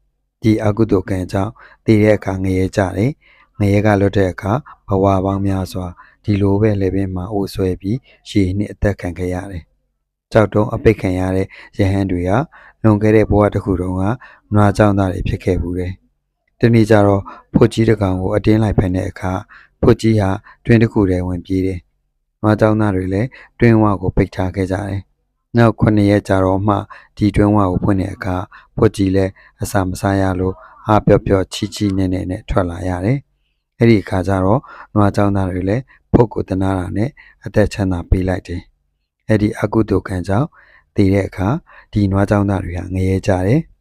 ဒီအကုသိုလ်ကံကြောင့်တည်တဲ့အခါငရဲကြတယ်ငရဲကလွတ်တဲ့အခါဘဝပေါင်းများစွာဒီလိုပဲလဲပင်မှာအိုးဆွဲပြီးရေနှစ်အသက်ခံခဲ့ရတယ်ကြောက်တုံးအပိတ်ခံရတဲ့ရဟန်းတွေကလွန်ခဲ့တဲ့ဘဝတစ်ခုတုန်းကနွားကြောင်သားတွေဖြစ်ခဲ့ဘူးတယ်။ဒီနေ့ကျတော့ဖွတ်ကြီးတစ်ကောင်ကိုအတင်းလိုက်ဖမ်းတဲ့အခါဖွတ်ကြီးဟာတွင်တစ်ခုထဲဝင်ပြေးတယ် နွားကြောင်းသားတွေလည်းတွင်းဝကိုပိတ်ထားခဲ့ကြတယ်။နောက်9 ရက်ကြာတော့မှဒီတွင်းဝကိုဖွင့်တဲ့အခါဖွက်ကြီးလည်းအစာမစားရလို့အားပျော့ပျော့ချီချီနဲ့နဲ့ထွက်လာရတယ်။အဲ့ဒီအခါကျတော့နွားကြောင်းသားတွေလည်းဖုတ်ကိုတနာတာနဲ့အသက်ချမ်းသာပေးလိုက်တယ်။အဲ့ဒီအကုသိုလ်ကံကြောင့်တည်တဲ့အခါဒီနွားကြောင်းသားတွေကငရဲကြတယ်။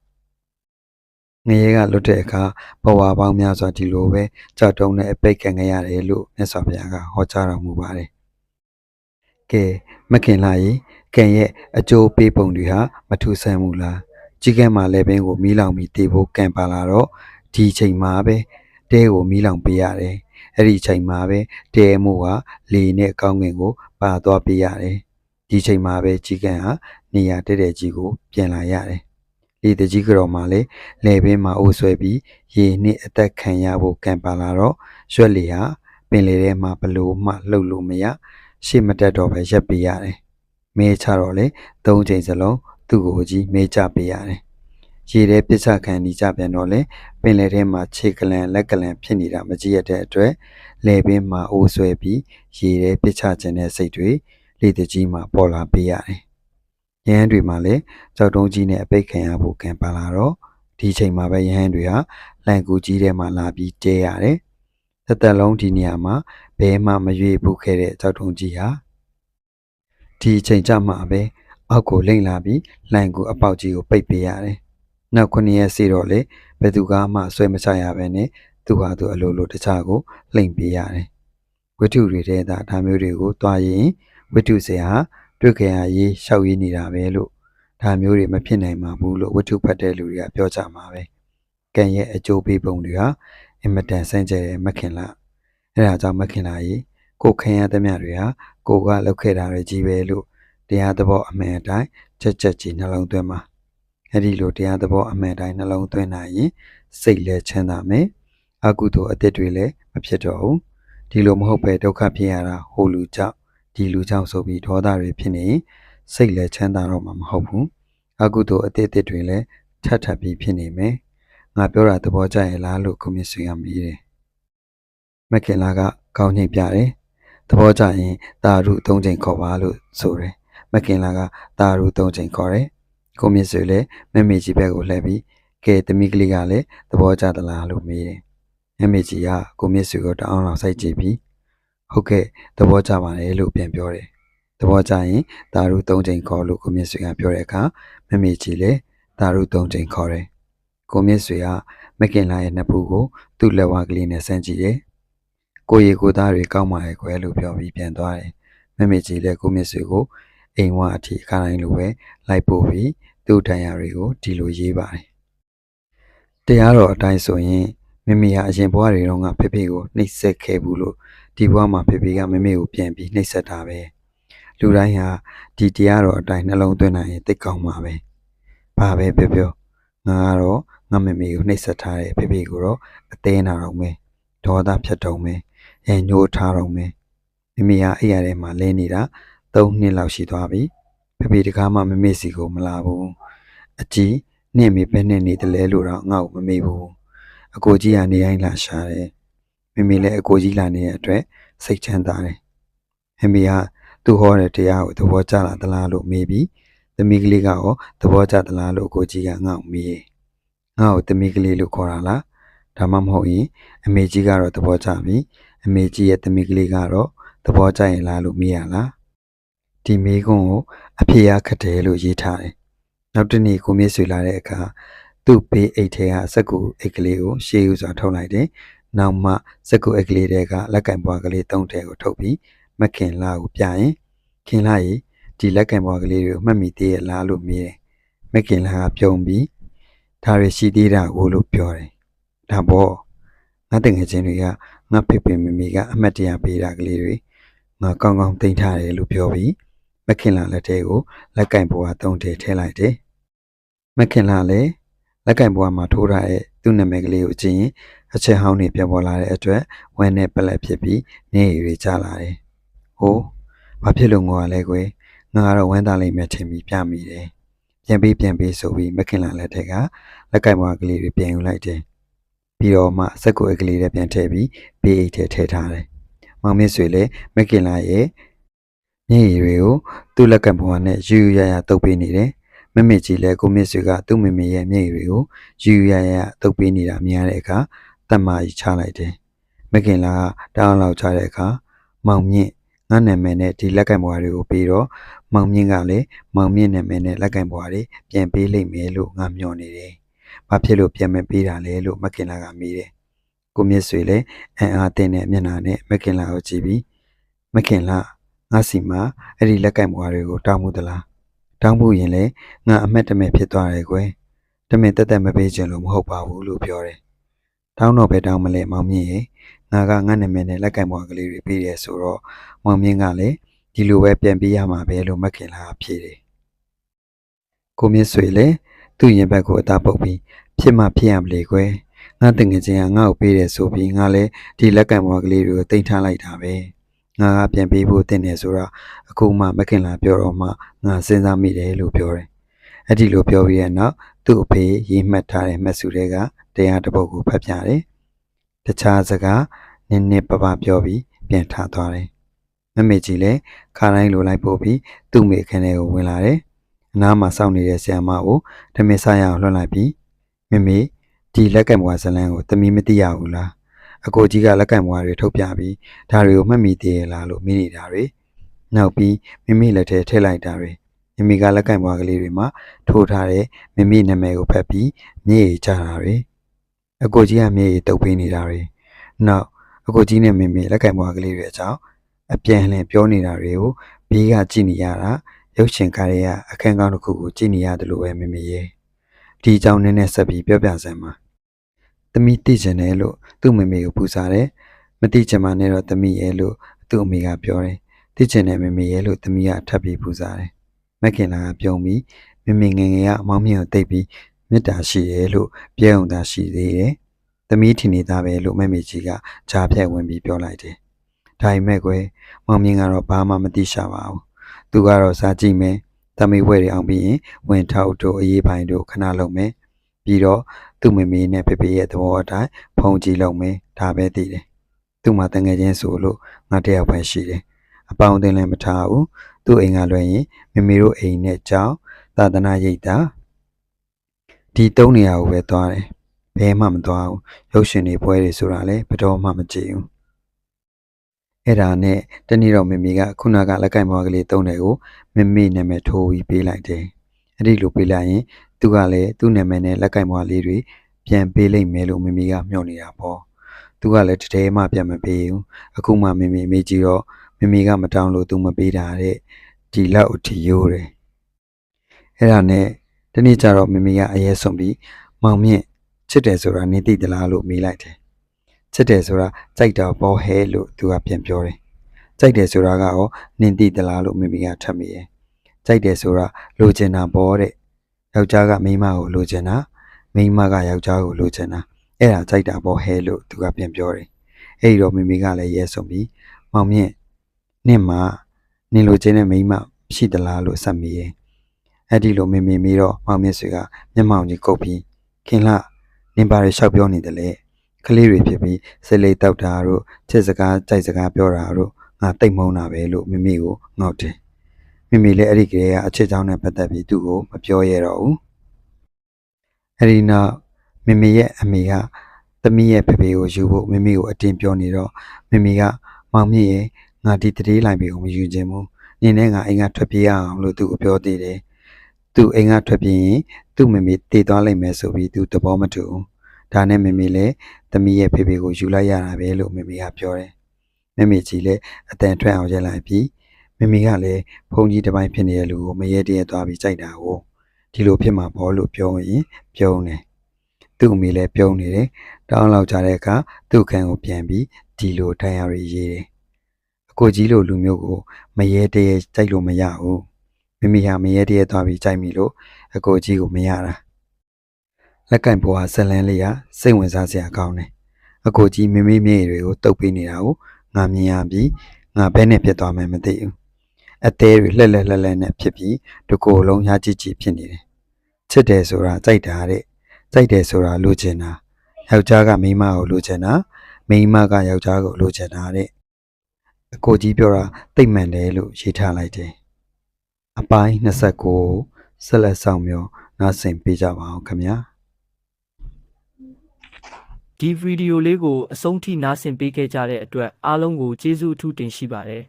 ငရဲကလွတ်တဲ့အခါဘဝပေါင်းများစွာဒီလိုပဲကြောက်တုံးနဲ့အပိတ်ခံခဲ့ရတယ်လို့မြတ်စွာဘုရားကဟောကြားတော်မူပါတယ်။ကဲမခင်လာရေကံရဲ့အကျိုးပေးပုံတွေဟာမထူးဆန်းဘူးလား။ကြီးကဲမှာလည်းပင်ကိုမီးလောင်ပြီးတည်ဖို့ကံပါလာတော့ဒီချိန်မှာပဲတဲကိုမီးလောင်ပေးရတယ်။အဲ့ဒီချိန်မှာပဲတဲမှုကလေနဲ့ကောင်းကင်ကိုပါသွားပေးရတယ်။ဒီချိန်မှာပဲကြီးကံဟာနေရာတဲ့တဲ့ကြီးကိုပြန်လာရတယ်။လေတကြီးကြော်မှာလေလေပင်မှာအိုးဆွဲပြီးရေနဲ့အသက်ခံရဖို့ကံပါလာတော့ရွက်လေဟာပင်လေထဲမှာဘလို့မှလှုပ်လို့မရရှေ့မတက်တော့ပဲရက်ပေးရတယ်။မဲချတော့လေ3 ချိန်စလုံးသူ့ကိုကြီးမဲချပေးရတယ်။ရေထဲပစ်ချခံနေကြပြန်တော့လေပင်လေထဲမှာခြေကလန်လက်ကလန်ဖြစ်နေတာမကြည့်ရတဲ့အတွက်လေပင်မှာအိုးဆွဲပြီးရေထဲပစ်ချခြင်းတဲ့စိတ်တွေလေတကြီးမှာပေါ်လာပေးရတယ်။ရဟန်းတွေမှာလည်းကြောက်တုံးကြီးနဲ့အပိတ်ခံရဖို့ကံပါလာတော့ဒီချိန်မှာပဲရဟန်းတွေဟာလန်ကူကြီးထဲမှာလာပြီးတဲရတယ်။သက်လုံးဒီနေရာမှာဘဲမှမရွေ့ဘူးခဲ့တဲ့ကြောက်တုံးကြီးဟာဒီချိန်ကြမှာပဲအောက်ကိုလိမ့်လာပြီးလန်ကူအပေါက်ကြီးကိုပိတ်ပေးရတယ်။နောက်9 ရက်စီတော့လေဘယ်သူကမှဆွဲမချရဘဲနဲ့သူဟာသူအလိုလိုတခြားကိုလိမ့်ပေးရတယ်။ဝိထုတွေတဲ့ဒါမျိုးတွေကိုတွားရင်ဝိထုစေဟာတွေ့ကြရရေးရှောက်ရည်နေတာပဲလို့ဒါမျိုးတွေမဖြစ်နိုင်မှာဘူးလို့ဝိထုဖတ်တဲ့လူတွေကပြောကြမှာပဲကံရဲ့အကျိုးပေးပုံတွေဟာအင်မတန်စမ်းကြဲတဲ့မခင်လာအဲဒါကြောင့်မခင်လာရေကိုခံရသမျှတွေဟာကိုကလောက်ခဲ့တာတွေကြီးပဲလို့တရားသဘောအမှန်အတိုင်းချက်ကြီးနှလုံးသွင်းမှာအဲ့ဒီလိုတရားသဘောအမှန်တိုင်းနှလုံးသွင်းနိုင်ရင်စိတ်လည်းချမ်းသာမယ်အကုသိုလ်အသစ်တွေလည်းမဖြစ်တော့ဘူးဒီလိုမဟုတ်ပဲဒုက္ခဖြစ်ရတာဟိုလူကြောင့်ဒီလူကြောင့်ဆိုပြီးဒေါသတွေဖြစ်နေစိတ်လည်းချမ်းသာတော့မှာမဟုတ်ဘူးအကုသိုလ်အသစ်တွေလည်းထပ်ပြီးဖြစ်နေမယ်ငါပြောတာသဘောကျရဲ့လားလို့ကိုမြင့်ဆွေကမေးတယ်မခင်လာကကောင်းညိတ်ပြတယ်သဘောကျရင်တာရု3 ချိန်ခေါ်ပါလို့ဆိုတယ်မခင်လာကတာရု3 ချိန်ခေါ်တယ်ကိုမြင့်ဆွေလည်းမမေကြီးဘက်ကိုလှည့်ပြီးကဲသမီးကလေးကလည်းသဘောကျသလားလို့မေးတယ်မမေကြီးကကိုမြင့်ဆွေကိုတအောင်လောက်စိုက်ကြည့်ပြီးဟုတ်ကဲ့သဘောကျပါတယ်လို့ပြန်ပြောတယ်သဘောကျရင်တာရု3 ချိန်ခေါ်လို့ကိုမြင့်ဆွေကပြောတဲ့အခါမမေကြီးလည်းတာရု3 ချိန်ခေါ်တယ်ကိုမြင့်ဆွေကမခင်လာရဲ့နှစ်ဖူးကိုသူ့လက်ဝါးကလေးနဲ့ဆန်းကြည့်တယ်ကိုရီကိုသားတွေကောင်းပါရဲ့ကွယ်လို့ပြောပြီးပြန်သွားတယ်မမေကြီးလည်းကိုမြင့်ဆွေကိုအိမ်ဝအထိခါတိုင်းလိုပဲလိုက်ပို့ပြီးသူ့တန်ရာတွေကိုဒီလိုရေးပါတယ်တရားတော်အတိုင်းဆိုရင်မမေဟာအရင်ဘဝတွေတုန်းကဖေဖေကိုနှိပ်စက်ခဲ့ဘူးလို့ဒီဘဝမှာဖေဖေကမမေကိုပြန်ပြီးနှိပ်စက်တာပဲလူတိုင်းဟာဒီတရားတော်အတိုင်းနှလုံးသွင်းနိုင်ရင်သိကောင်းမှာပဲဘာပဲပြောငါကတော့ငါမမေကိုနှိပ်စက်ထားတဲ့ဖေဖေကိုတော့အသေးနာတော့မယ်ဒေါသဖြတ်တော့မယ်ရန်ညှိုးထားတော့မယ်မမေဟာအဲ့ရထဲမှာလဲနေတာ3 နှစ်လောက်ရှိသွားပြီဖေဖေတကားမှမမေစီကိုမလာဘူးအကြီးနဲ့မေပဲနဲ့နေတယ်လဲလို့တော့ငါ့ကိုမမေ့ဘူးအကိုကြီးကနေတိုင်းလာရှာတယ်မမေလည်းအကိုကြီးလာနေတဲ့အတွက်စိတ်ချမ်းသာတယ်မမေကသူ့ဟောတဲ့တရားကိုသဘောကျလာသလားလို့မေးပြီးသမီးကလေးကရောသဘောကျသလားလို့အကိုကြီးကငါ့ကိုမေးငါ့ကိုသမီးကလေးလို့ခေါ်တာလားဒါမှမဟုတ်ရင်အမေကြီးကတော့သဘောကျပြီအမေကြီးရဲ့သမီးကလေးကတော့သဘောကျရင်လားလို့မေးရလားဒီမေးခွန်းကိုအဖေကခက်တယ်လို့ရေးထားတယ်နောက်တနေ့ကိုမြင့်ဆွေလာတဲ့အခါသူ့ဘေးအိတ်ထဲကစက်ကူအိတ်ကလေးကိုရှေးဥစွာထုတ်လိုက်တယ်နောက်မှစက်ကူအိတ်ကလေးတွေကလက်ကင်ပွားကလေး3 ထည်ကိုထုတ်ပြီးမခင်လာကိုပြရင်ခင်လာရေဒီလက်ကင်ပွားကလေးတွေကိုမှတ်မိသေးရဲ့လားလို့မေးတယ်မခင်လာကပြုံးပြီးဒါတွေရှိသေးတာကိုလို့ပြောတယ်ဒါပေါ့ငါတငယ်ချင်းတွေကငါဖေဖေမမေကအမှတ်တရပေးတာကလေးတွေငါကောင်းကောင်းသိမ်းထားတယ်လို့ပြောပြီးမခင်လာလက်ထဲကိုလက်ကင်ပွား3 ထည်ထည့်လိုက်တယ်မခင်လာလည်းလက်ကင်ပွားမှာထိုးထားတဲ့သူ့နာမည်ကလေးကိုကြည့်ရင်အချက်ဟောင်းတွေပြန်ပေါ်လာတဲ့အတွက်ဝမ်းနဲ့ပလက်ဖြစ်ပြီးနေရည်တွေကျလာတယ်။ဟိုးဘာဖြစ်လို့ငိုရလဲကွယ်ငါကတော့ဝမ်းသာလိမ့်မယ်ထင်ပြီးပြမိတယ်။ပြန်ပေးဆိုပြီးမခင်လာလက်ထက်ကလက်ကင်ပွားကလေးတွေပြန်ယူလိုက်တယ်။ပြီးတော့မှစက်ကိုအိတ်ကလေးတွေပြန်ထည့်ပြီးဘေးအိတ်ထဲထည့်ထားတယ်။မောင်မြင့်ဆွေလည်းမခင်လာရဲ့ မျက်ရည်တွေကိုသူ့လက်ကံပေါ်နဲ့ယူယူရရတုပ်ပေးနေတယ်မမေကြီးလည်းကိုမြင့်ဆွေကသူ့မေမေရဲ့မျက်ရည်တွေကိုယူယူရရတုပ်ပေးနေတာမြင်ရတဲ့အခါတတ်မကြီးချလိုက်တယ်မခင်လာကတောင်းလောက်ချတဲ့အခါမောင်မြင့်ငါနာမည်နဲ့ဒီလက်ကံပေါ်တွေကိုပြီးတော့မောင်မြင့်ကလည်းမောင်မြင့်နာမည်နဲ့လက်ကံပေါ်တွေပြန်ပေးလိမ့်မယ်လို့ငါမျှော်နေတယ်ဘာဖြစ်လို့ပြန်မပေးတာလဲလို့မခင်လာကမေးတယ်ကိုမြင့်ဆွေလည်းအံ့အားသင့်တဲ့မျက်နှာနဲ့မခင်လာကိုကြည့်ပြီးမခင်လာငါစီမှာအဲ့ဒီလက်ကံပေါ်တွေကိုတောင်းမှုသလားတောင်းဖို့ရင်လေငါအမက်တမဲ့ဖြစ်သွားတယ်ကွယ်တမင်တက်တက်မပေးချင်လို့မဟုတ်ပါဘူးလို့ပြောတယ်တောင်းတော့ပဲတောင်းမလဲမောင်မြင့်ရေငါကငါနာမည်နဲ့လက်ကံပေါ်ကလေးတွေပေးတယ်ဆိုတော့မောင်မြင့်ကလည်းဒီလိုပဲပြန်ပေးရမှာပဲလို့မခင်လာဖြေတယ်ကိုမြင့်ဆွေလည်းသူ့ရင်ဘက်ကိုအသားပုတ်ပြီးဖြစ်မှဖြစ်ရမလေကွယ်ငါတငယ်ချင်းကငါ့ကိုပေးတယ်ဆိုပြီးငါလည်းဒီလက်ကံပေါ်ကလေးတွေကိုတင်ထားလိုက်တာပဲငါကပြန်ပေးဖို့တင်တယ်ဆိုတော့အခုမှမခင်လာပြောတော့မှငါစဉ်းစားမိတယ်လို့ပြောတယ်အဲ့ဒီလိုပြောပြီးတဲ့နောက်သူ့အဖေရေးမှတ်ထားတဲ့မှတ်စုတွေကတရားတစ်ပုဒ်ကိုဖတ်ပြတယ်တခြားစကားနည်းနည်းပပပြောပြီးပြန်ထားသွားတယ်မမေကြီးလည်းခါတိုင်းလိုလိုက်ပို့ပြီးသူ့မိခန်းထဲကိုဝင်လာတယ်အနားမှာစောင့်နေတဲ့ဆရာမကိုဓမင်းစားရအောင်လွှတ်လိုက်ပြီးမမေဒီလက်ကံဘွားဇလန်းကိုသမီးမသိရဘူးလားအကိုကြီးကလက်ကံဘွားတွေထုတ်ပြပြီးဒါတွေကိုမှတ်မိသေးရဲ့လားလို့မေးနေတာတွေနောက်ပြီးမမေလက်ထဲထည့်လိုက်တာတွေမမေကလက်ကံဘွားကလေးတွေမှာထိုးထားတဲ့မမေနာမည်ကိုဖတ်ပြီးမြေကြီးချတာတွေအကိုကြီးကမြေကြီးတုပ်ပေးနေတာတွေနောက်အကိုကြီးနဲ့မမေလက်ကံဘွားကလေးတွေအကြောင်းအပြန်လှန်ပြောနေတာတွေကိုဘေးကကြည့်နေရတာရုပ်ရှင်ကားရဲ့အခန်းကောင်းတစ်ခုကိုကြည့်နေရတယ်လို့ပဲမမေရဲ့ဒီအကြောင်းနည်းနည်းဆက်ပြီးပြောပြစမ်းပါသမီးသိချင်တယ်လို့သူ့မမေကိုပူစားတယ်မသိချင်မှနဲ့တော့သမီးရဲ့လို့သူ့အမေကပြောတယ်သိချင်တဲ့မမေရဲ့လို့သမီးကထပ်ပြီးပူစားတယ်မခင်လာကပြုံးပြီးမမေငယ်ငယ်ကအမောင်မြင့်ကိုတိတ်ပြီးမေတ္တာရှိတယ်လို့ပြောအောင်သာရှိသေးတယ်သမီးထင်နေတာပဲလို့မမေကြီးကဂျားဖြတ်ဝင်ပြီးပြောလိုက်တယ်ဒါပေမဲ့ကွယ်မောင်မြင့်ကတော့ဘာမှမသိရှာပါဘူးသူကတော့စားကြည့်မယ်သမီးဝဲတွေအောင်ပြီးရင်ဝင်ထောက်တို့အေးပိုင်းတို့ခဏလုံးမယ်ပြီးတော့သူ့မမေနဲ့ဖေဖေရဲ့သဘောအတိုင်းဖုန်ကြည့်လုံးမယ်ဒါပဲသိတယ်သူ့မှာတငယ်ချင်းဆိုလို့ငါတယောက်ပဲရှိတယ်အပေါင်းအသင်းလည်းမထားဘူးသူ့အိမ်ကလွှဲရင်မမေတို့အိမ်နဲ့ကြောင်းသာသနာရိပ်တာဒီ၃နေရာကိုပဲသွားတယ်ဘယ်မှမသွားဘူးရုပ်ရှင်တွေပွဲတွေဆိုတာလည်းဘယ်တော့မှမကြည့်ဘူးအဲ့ဒါနဲ့တနေ့တော့မမေကခုနကလက်ကင်ဘွားကလေး၃တယ်ကိုမမေနာမည်ထိုးပြီးပေးလိုက်တယ်အဲ့ဒီလိုပေးလိုက်ရင်သူကလည်းသူ့နာမည်နဲ့လက်ကင်ဘွားလေးတွေပြန်ပေးလိုက်မယ်လို့မမေကမျှော်နေတာပေါ့သူကလည်းတတဲမှပြန်မပေးဘူးအခုမှမမေမေးကြည့်တော့မမေကမတောင်းလို့သူမပေးတာတဲ့ဒီလောက်အထီရိုးတယ်အဲ့ဒါနဲ့တနေ့ကျတော့မမေကအရေးဆုံးပြီးမောင်မြင့်ချစ်တယ်ဆိုတာနေသိသလားလို့မေးလိုက်တယ်ချစ်တယ်ဆိုတာကြိုက်တာဘောဟဲလို့သူကပြန်ပြောတယ်ကြိုက်တယ်ဆိုတာကရောနင်သိသလားလို့မမေကထပ်မေးတယ်ကြိုက်တယ်ဆိုတာလိုချင်တာဘောတဲ့ယောက်ျားကမိန်းမကိုလိုချင်တာမိန်းမကယောက်ျားကိုလိုချင်တာအဲ့ဒါကြိုက်တာဘောဟဲလို့သူကပြန်ပြောတယ်အဲ့ဒီတော့မမေကလည်းရဲဆုံးပြီးမောင်မြင့်နင့်မှာနင်လိုချင်တဲ့မိန်းမရှိသလားလို့ဆက်မေးရင်အဲ့ဒီလိုမမေမေးတော့မောင်မြင့်ဆွေကမျက်မှောင်ကြီးကုပ်ပြီးခင်လှနင်ပါရလျှောက်ပြောနေတယ်လေကလေးတွေဖြစ်ပြီးစိတ်လေးတောက်တာတို့ချစ်စကားကြိုက်စကားပြောတာတို့ငါတိတ်မုန်းတာပဲလို့မမေကိုငေါ့တယ်မမေလည်းအဲ့ဒီကလေးကအချစ်ကြောင်းနဲ့ပတ်သက်ပြီးသူ့ကိုမပြောရတော့ဘူးအဲ့ဒီနောက်မမေရဲ့အမေကသမီးရဲ့ဖေဖေကိုယူဖို့မမေကိုအတင်းပြောနေတော့မမေကမောင်မြင့်ရဲ့ငါဒီတရေလိုက်ပြီကိုမယူခြင်းဘူးနင်းနဲ့ငါအိမ်ကထွက်ပြေးရအောင်လို့သူ့ကိုပြောသေးတယ်သူအိမ်ကထွက်ပြေးရင်သူ့မမေတည်သွားလိမ့်မယ်ဆိုပြီးသူသဘောမတူဘူးဒါနဲ့မမေလည်းသမီးရဲ့ဖေဖေကိုယူလိုက်ရတာပဲလို့မမေကပြောတယ်မမေကြီးလည်းအတန်ထွက်အောင်ရက်လိုက်ပြီးမမေကလည်းဖုန်ကြီးတစ်ပိုင်းဖြစ်နေတဲ့လူကိုမရဲတရဲသွားပြီးကြိုက်တာကိုဒီလိုဖြစ်မှာပေါ့လို့ပြောရင်ပြုံးတယ်သူ့အမေလည်းပြုံးနေတယ်တောင်းလောက်ကြတဲ့အခါသူ့ခန်းကိုပြန်ပြီးဒီလိုထိုင်ရရေးတယ်အကိုကြီးလိုလူမျိုးကိုမရဲတရဲကြိုက်လို့မရဘူးမမေဟာမရဲတရဲသွားပြီးကြိုက်မိလို့အကိုကြီးကိုမရတာလက်ကင်ဘွားဇလန်းလေးကစိတ်ဝင်စားစရာကောင်းတယ်အကိုကြီးမမေမြေတွေကိုတုပ်ပေးနေတာကိုငါမြင်ရပြီးငါဘဲနဲ့ဖြစ်သွားမှမသိဘူးအသေးတွေလှက်နဲ့ဖြစ်ပြီးတကိုယ်လုံးရကြည့်ဖြစ်နေတယ်ချစ်တယ်ဆိုတာကြိုက်တာတဲ့ကြိုက်တယ်ဆိုတာလိုချင်တာယောက်ျားကမိန်းမကိုလိုချင်တာမိန်းမကယောက်ျားကိုလိုချင်တာတဲ့ အကိုကြီးပြောတာသိပ်မှန်တယ်လို့ရေးထားလိုက်တယ်အပိုင်း29ဆက်လက်ဆောင်မျိုးနားဆင်ပေးကြပါအောင်ခင်ဗျာ ဒီဗီဒီယိုလေးကိုအဆုံးထိနားဆင်ပေးခဲ့ကြတဲ့အတွက်အားလုံးကိုကျေးဇူးအထူးတင်ရှိပါတယ်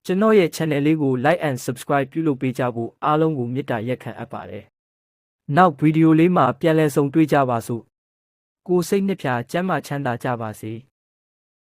ကျွန်တော်ရဲ့ channel လေးကို like and subscribe ပြုလုပ်ပေးကြဖို့အားလုံးကိုမေတ္တာရက်ခံအပ်ပါတယ်နောက်ဗီဒီယိုလေးမှာပြန်လည်ဆုံတွေ့ကြပါစို့ကိုစိတ်နှစ်ဖြာကျမ်းမာချမ်းသာကြပါစေ